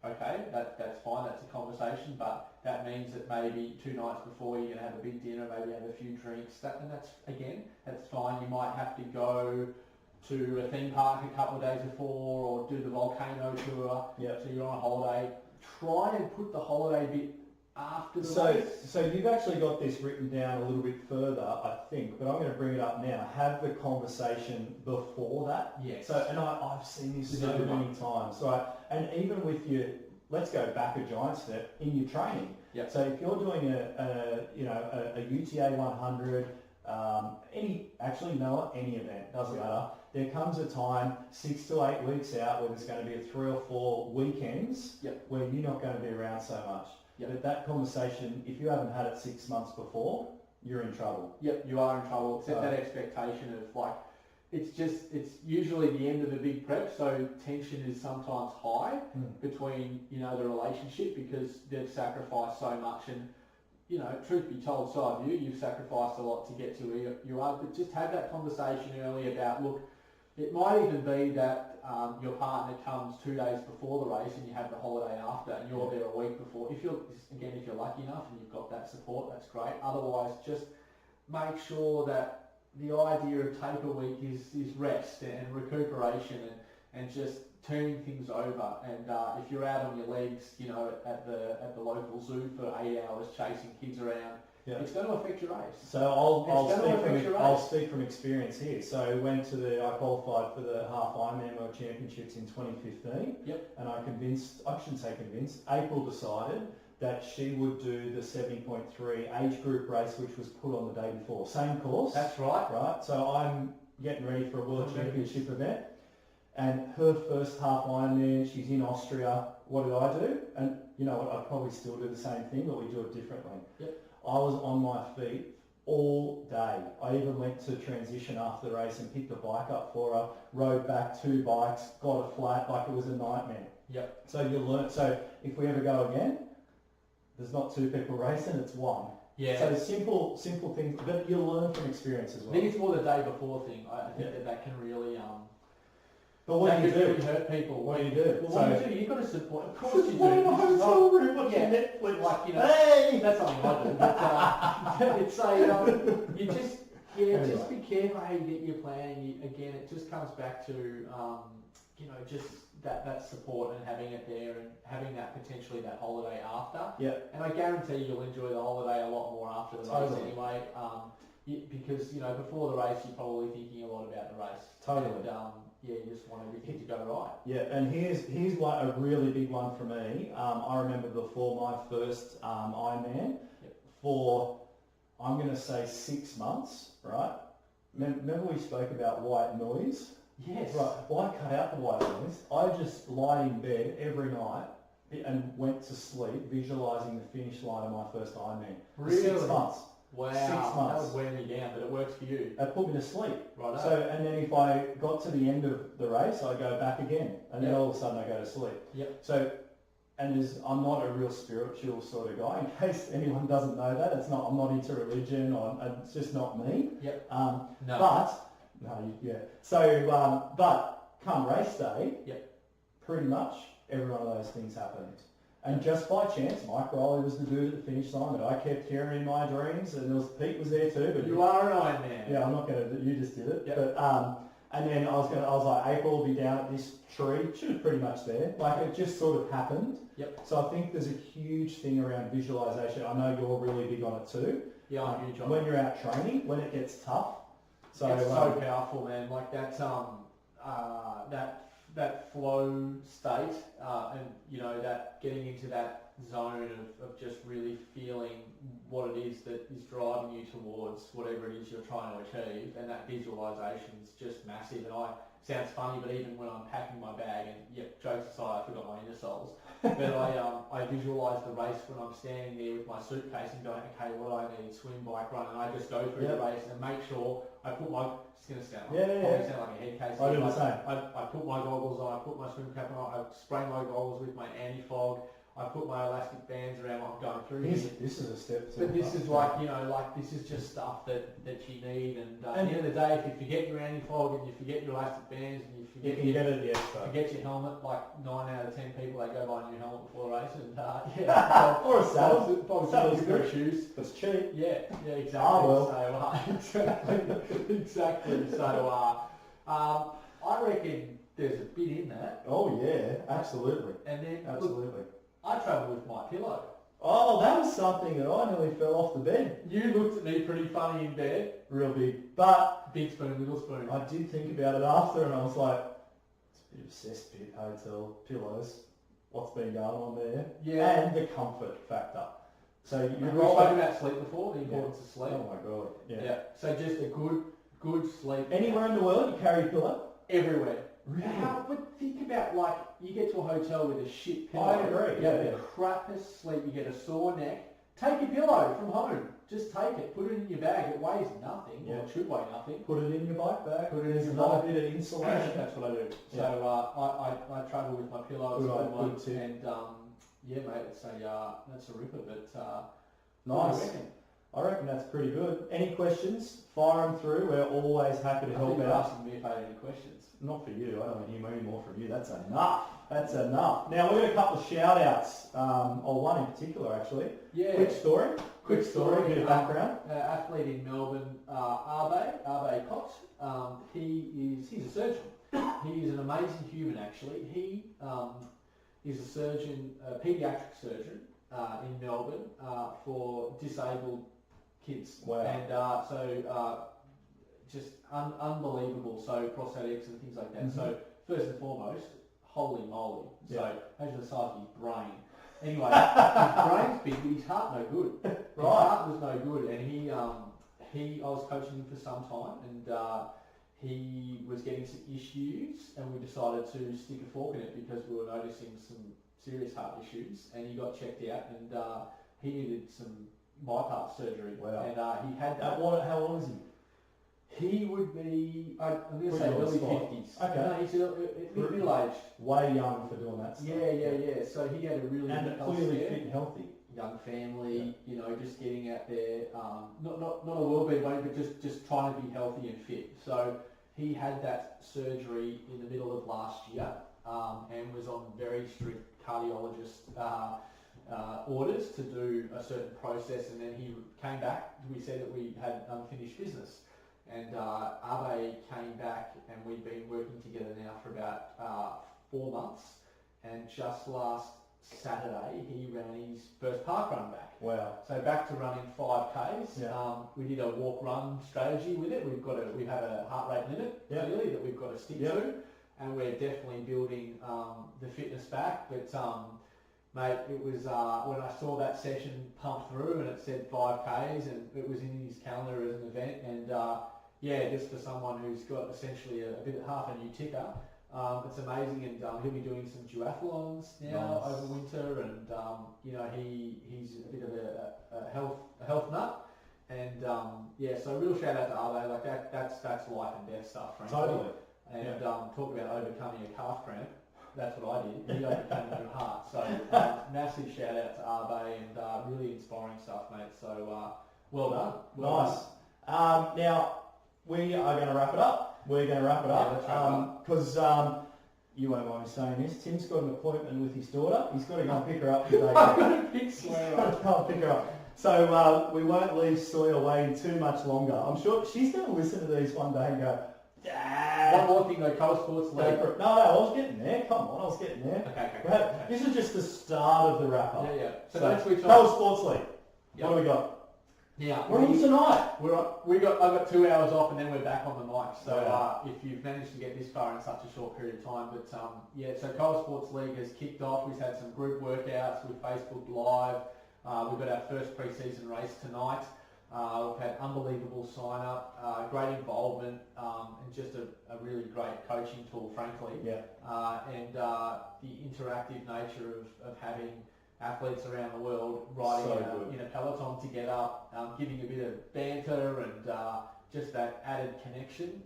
okay, that's fine, that's a conversation, but that means that maybe 2 nights before you're going to have a big dinner, maybe have a few drinks, and that's fine. You might have to go to a theme park a couple of days before or do the volcano tour, so you're on a holiday. Try and put the holiday bit after the race. So you've actually got this written down a little bit further, I think, but I'm going to bring it up now. Have the conversation before that. Yes. So, and I've seen this so many times. So, and even with your, let's go back a giant step in your training. Yep. So if you're doing a UTA 100, any event, doesn't matter. There comes a time 6 to 8 weeks out where there's going to be 3 or 4 weekends where you're not going to be around so much. But that conversation, if you haven't had it 6 months before, you're in trouble. Yep, you are in trouble. Set that expectation of it's usually the end of a big prep, so tension is sometimes high between, the relationship because they've sacrificed so much and, truth be told, so have you. You've sacrificed a lot to get to where you are, but just have that conversation early about, look, it might even be that your partner comes 2 days before the race and you have the holiday after and you're there a week before. If you're lucky enough and you've got that support, that's great. Otherwise, just make sure that the idea of taper week is rest and recuperation and just turning things over. And if you're out on your legs, at the local zoo for 8 hours chasing kids around, it's going to affect your race. So I'll speak from experience here. So I qualified for the half Ironman World Championships in 2015. Yep. And April decided that she would do the 70.3 age group race, which was put on the day before. Same course. That's right. Right. So I'm getting ready for a World Championship event, and her first half Ironman, she's in Austria. What did I do? And you know what? I'd probably still do the same thing, but we do it differently. Yep. I was on my feet all day. I even went to transition after the race and picked a bike up for her, rode back 2 bikes, got a flat, like it was a nightmare. Yep. So you learn. So if we ever go again, there's not 2 people racing, it's 1. Yeah. So simple things, but you learn from experience as well. I think it's more the day before thing. I think that can really But what do you do? really hurt people. What do you do? Well, what do you do? You've got to support. Of course you do. Just in a hotel room watching Yeah. Netflix. Like, you know, hey! that's something I do. But it's you just Anyway. just be careful how you get your plan. Again, it just comes back to you know, just that support and having it there and having that potentially that holiday after. Yeah. And I guarantee you'll enjoy the holiday a lot more after the race Totally. anyway. Because you know, before the race you're probably thinking a lot about the race. Totally. And, yeah, you just want everything to go right. Yeah, and here's like a really big one for me. I remember before my first Ironman, for I'm going to say 6 months, right? Remember we spoke about white noise? Yes. Right. Well, I cut out the white noise. I just lied in bed every night and went to sleep visualising the finish line of my first Ironman. For Really? 6 months. Wow. 6 months. That would wear me down, but it works for you. That put me to sleep. Right. So, and then if I got to the end of the race, I go back again, and then Yep. all of a sudden I go to sleep. Yep. So, and I'm not a real spiritual sort of guy. In case anyone doesn't know that, I'm not into religion, or it's just not me. Yep. No. No. But yeah. So, but come race day, Yep. pretty much every one of those things happened. And just by chance, Mike Riley was the dude at the finish line that I kept hearing in my dreams, and Pete was there too. But You are an Iron Man. yeah, I'm not going to. You just did it. Yep. But and then I was like, April will be down at this tree. She was pretty much there. Like it just sort of happened. Yep. So I think there's a huge thing around visualization. I know you're really big on it too. Yeah, I'm huge on When you're out training, when it gets tough. So it's so powerful, man. Like that that flow state, and you know, that getting into that zone of just really feeling what it is that is driving you towards whatever it is you're trying to achieve, and that visualization is just massive. And sounds funny, but even when I'm packing my bag, and yeah, jokes aside, I forgot my inner soles, but I visualise the race when I'm standing there with my suitcase and going, okay, what do I need? Swim, bike, run, and I just go through the race and make sure I put my, it's going to sound like, sound like a head case. I do the same. I put my goggles on, I put my swim cap on, I spray my goggles with my anti-fog, I put my elastic bands around what I'm going through. This is a step. But this is like, you know, like this is just stuff that you need. And at the end of the day, if you forget your anti-fog and you forget your elastic bands and you forget your helmet, like 9 out of 10 people, they go buy a new helmet before a race. And or a saddle. Saddle's good shoes. It's cheap. Yeah, exactly. Exactly. So I reckon there's a bit in that. Oh yeah, absolutely. And then absolutely. Look, I travel with my pillow. Oh, that was something that I nearly fell off the bed. You looked at me pretty funny in bed. Real big. But big spoon, little spoon. I did think about it after, and I was like, it's a bit of cesspit hotel pillows. What's been going on there? Yeah. And the comfort factor. So you've spoken about sleep before, the importance of sleep. Oh my god. Yeah. So just a good sleep. Anywhere in the world you carry a pillow? Everywhere. Really? But think about, like, you get to a hotel with a shit pillow. I agree. You have the crappiest sleep. You get a sore neck. Take your pillow from home. Just take it. Put it in your bag. It weighs nothing. Yeah. Well, it should weigh nothing. Put it in your bike bag. Put it in your another bike. bit of insulation. That's what I do. Yeah. So I travel with my pillow. It's a good one. Good tip. And yeah, mate, it's that's a ripper. But nice. What do you reckon? I reckon that's pretty good. Any questions? Fire them through. We're always happy to help You're out. asking me if I had any questions. Not for you. I don't want to hear any more from you. That's enough. That's enough. Now we've got a couple of shout outs, or one in particular actually. Yeah. Quick story. Bit of background. Athlete in Melbourne, Arbe Cox. He's a surgeon. He is an amazing human actually. He is a surgeon, a paediatric surgeon in Melbourne for disabled kids. Wow. And so just unbelievable. So prosthetics and things like that. Mm-hmm. So first and foremost, holy moly. Yeah. So imagine the size of his brain. Anyway, his brain's big, but his heart no good. His Right. heart was no good, and I was coaching him for some time, and he was getting some issues, and we decided to stick a fork in it because we were noticing some serious heart issues, and he got checked out, and he needed some bypass surgery. Wow. And he had that. How old is he? He would be, I'm going to Pretty say old early spot. 50s. Okay. No, he's middle-aged. Way young for doing that stuff. Yeah. So he had a really And good health clearly scare. fit and healthy. Young family, just getting out there, not a well-being way, but just trying to be healthy and fit. So he had that surgery in the middle of last year, and was on very strict cardiologist orders to do a certain process, and then he came back. We said that we had unfinished business, and Abe came back, and we've been working together now for about 4 months, and just last Saturday he ran his first park run back. Wow. So back to running 5Ks. Yeah. We did a walk-run strategy with it. We have a heart rate limit clearly that we've got to stick to, and we're definitely building the fitness back. But mate, it was when I saw that session pump through and it said 5Ks and it was in his calendar as an event, and just for someone who's got essentially a bit half a new ticker. It's amazing, and he'll be doing some duathlons now over winter, and he's a bit of a health nut, and so real shout out to Arlo, like that's life and death stuff, frankly. Totally. And talk about overcoming a calf cramp. That's what I did. He overcame a new heart. So massive shout out to Arbe, and really inspiring stuff, mate. So well done. Nice. Now we are going to wrap it up. We're going to wrap it up because you won't mind me saying this. Tim's got an appointment with his daughter. He's got to go and pick her up today. He's got to go and pick her up. So we won't leave Sawyer waiting too much longer. I'm sure she's going to listen to these one day and go, Dad. One more thing though, Cole Sports League. No, I was getting there. Come on, I was getting there. Okay. This is just the start of the wrap up. Yeah. So don't switch Cole off. Sports League. Yep. What do we got? Yeah. We're on tonight. I've got 2 hours off, and then we're back on the mic. So if you've managed to get this far in such a short period of time, but so Cole Sports League has kicked off. We've had some group workouts with Facebook Live. We've got our first pre-season race tonight. We've had unbelievable sign-up, great involvement, and just a really great coaching tool, frankly. Yeah. And the interactive nature of having athletes around the world riding in a peloton together, giving a bit of banter and just that added connection.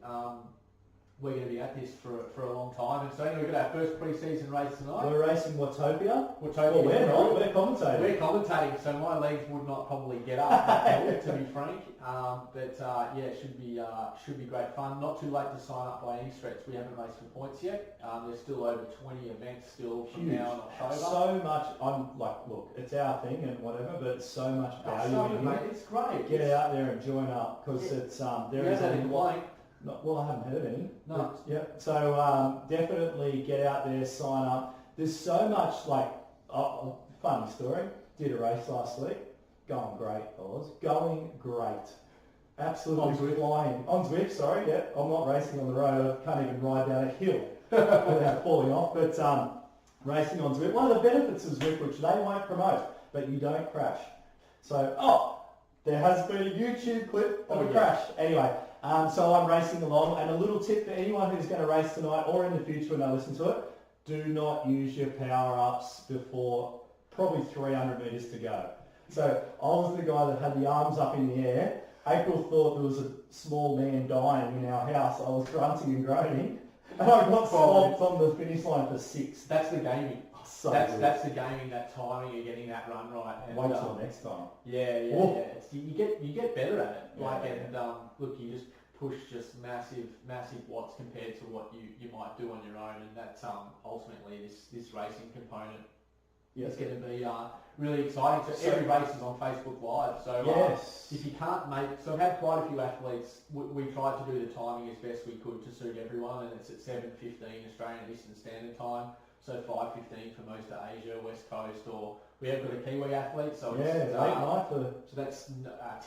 We're going to be at this for a long time. And so anyway, we've got our first pre-season race tonight. We're racing Watopia. Well, we're not. We're commentating. We're commentating, so my legs would not probably get up that hill, to be frank. It should be great fun. Not too late to sign up by any stretch. We haven't raced for points yet. There's still over 20 events still from now in October. So much. I'm like, look, it's our thing and whatever, but it's so much value in it. It's great. Get out there and join up because it's there is a complaint. Well, I haven't heard any. No. So definitely get out there, sign up. There's so much funny story. Did a race last week. Going great, Oz. Going great. Absolutely flying. On Zwift, sorry. Yeah, I'm not racing on the road. I can't even ride down a hill without falling off. But racing on Zwift. One of the benefits of Zwift, which they won't promote, but you don't crash. So, there has been a YouTube clip of a crash. Anyway. So I'm racing along, and a little tip for anyone who's going to race tonight or in the future when they listen to it, do not use your power-ups before probably 300 metres to go. So I was the guy that had the arms up in the air. April thought there was a small man dying in our house. I was grunting and groaning, and I got swamped on the finish line for 6. That's the gaming. That's the gaming, that timing, you're getting that run right. And, wait till next time. Yeah. You get better at it. Look, you just push just massive watts compared to what you might do on your own, and that's ultimately this racing component is going to be really exciting. So every race is on Facebook Live. So if you can't so I've had quite a few athletes. We tried to do the timing as best we could to suit everyone, and it's at 7:15 Australian Eastern Standard Time. so 5:15 for most of Asia, West Coast, or we have got a Kiwi athlete, so Yeah, it's it's late night for... so that's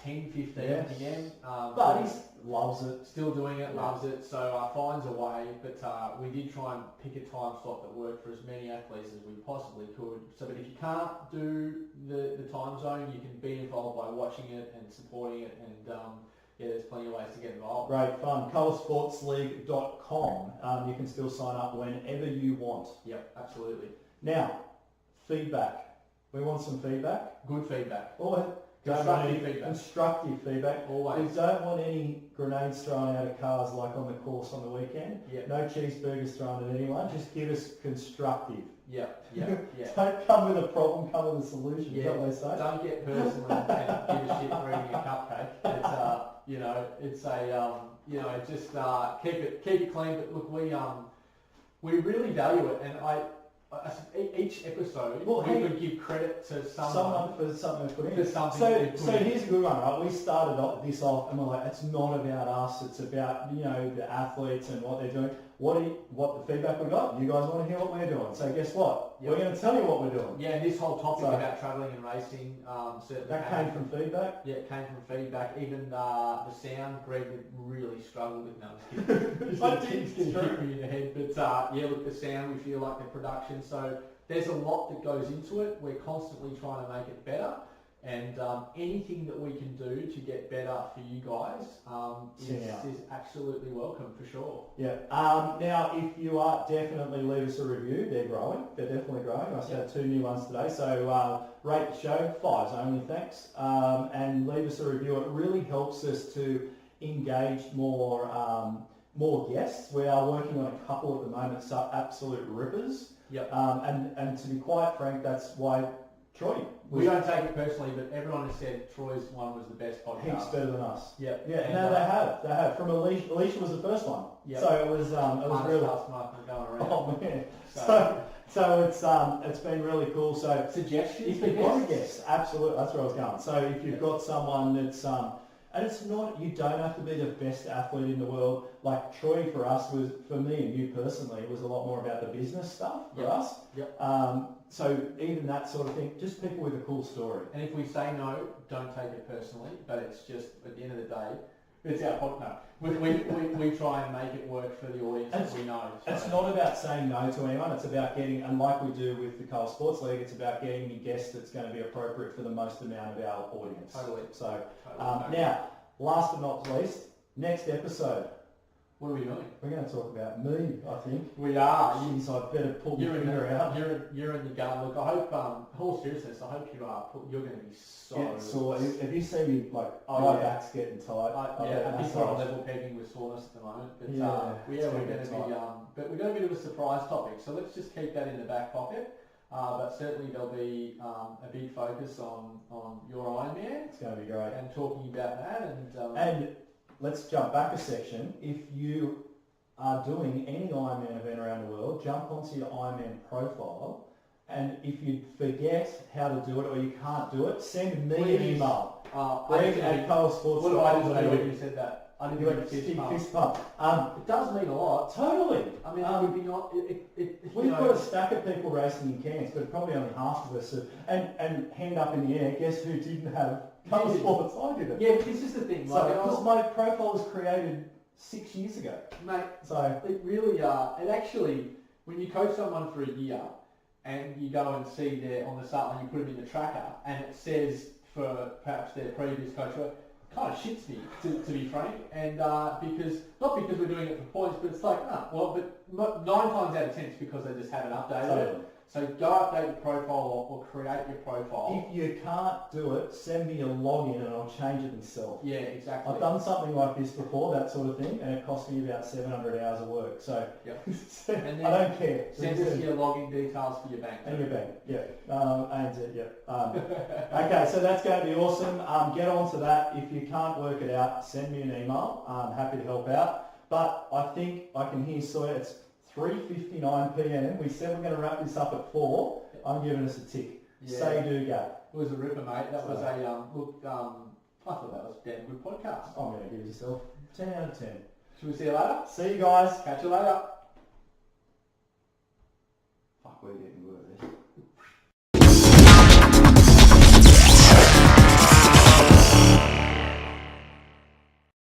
10:15 Yes. again. But he loves it. Still doing it, Yeah. loves it, so finds a way, but we did try and pick a time slot that worked for as many athletes as we possibly could. So, but if you can't do the time zone, you can be involved by watching it and supporting it, and yeah, there's plenty of ways to get involved. Great fun. coloursportsleague.com. You can still sign up whenever you want. Yep, absolutely. Now, feedback. We want some feedback. Good feedback. Always. Constructive feedback. Constructive feedback. Always. We don't want any grenades thrown out of cars like on the course on the weekend. Yep. No cheeseburgers thrown at anyone. Just give us constructive. Yep, yeah. Don't come with a problem, come with a solution. Yeah. Is that what they say? Don't get personal and give a shit for eating a cupcake. It's just keep it clean. But look, we really value it, and each episode we could give credit to someone for something they put in. for something. So they put in. here's a good one, right? We started this off and we're like, it's not about us, it's about, the athletes and what they're doing. What the feedback we got, you guys want to hear what we're doing. So guess what? Yep. We're going to tell you what we're doing. Yeah, and this whole topic about travelling and racing certainly That came from feedback? Yeah, it came from feedback. Even the sound, Greg really struggled with. No, I'm just kidding. It's going to hit me in the head. But yeah, look, the sound, we feel like the production. So there's a lot that goes into it. We're constantly trying to make it better. And anything that we can do to get better for you guys is absolutely welcome for sure. Yeah. Now, if you are, definitely leave us a review. They're growing. They're definitely growing. I had 2 new ones today. So rate the show, 5s only, thanks. And leave us a review. It really helps us to engage more guests. We are working on a couple at the moment, so absolute rippers. Yep. And to be quite frank, that's why Troy. We don't take it personally, but everyone has said Troy's one was the best podcast. Heaps better than us. Yep. Yeah, and they have. From Alicia was the first one. Yep. So it was really... going around. Oh man. So it's been really cool. So suggestions. If you've got a guest, absolutely, that's where I was going. So if you've got someone that's and it's not, you don't have to be the best athlete in the world. Like Troy for us was, for me and you personally, it was a lot more about the business stuff for us. Yep. So even that sort of thing, just people with a cool story. And if we say no, don't take it personally, but it's just, at the end of the day, it's our podcast. We try and make it work for the audience that we know. So. It's not about saying no to anyone, it's about getting, and like we do with the Colour Sports League, it's about getting a guest that's going to be appropriate for the most amount of our audience. Totally. So, now, last but not least, next episode. What are we doing? We're going to talk about me, I think. We are. Jeez, I better pull your finger out. You're in the gun. Look, I hope, all seriousness, I hope you're going to be so... So, have you seen me, my back's getting tight? I think we're on level pegging with soreness at the moment. But we're going to be... but we've got a bit of a surprise topic, so let's just keep that in the back pocket. But certainly there'll be a big focus on your Ironman. It's going to be great. And talking about that. And let's jump back a section. If you are doing any Ironman event around the world, jump onto your Ironman profile, and if you forget how to do it or you can't do it, send me an email. Greg at coloursports.com. What do I just do when you said that? I didn't do a fist pump. It does mean a lot. Totally. I mean, it would be not... We've got a stack of people racing in Cairns, but probably only half of us. And hand up in the air, guess who didn't have Colour Sports? I didn't. Yeah, but this is the thing. Because my profile was created 6 years ago. Mate, so it really... it actually, when you coach someone for a year and you go and see there on the start line, you put them in the tracker and it says for perhaps their previous coach, kind of shits me, to be frank, and not because we're doing it for points, but it's like, but 9 times out of 10 it's because they just haven't updated it. So go update your profile or create your profile. If you can't do it, send me a login and I'll change it myself. Yeah, exactly. I've done something like this before, that sort of thing, and it cost me about 700 hours of work. So and I don't care. Send us your login details for your bank. And your bank, yeah. ANZ, yeah. Okay, so that's going to be awesome. Get on to that. If you can't work it out, send me an email. I'm happy to help out. But I think I can hear Sawyer. It's 3:59 p.m. We said we're going to wrap this up at 4. I'm giving us a tick. Yeah. Say do go. It was a ripper, mate. That was a I thought that was a damn good podcast. I'm going to give yourself 10 out of 10. Should we see you later? See you guys. Catch you later.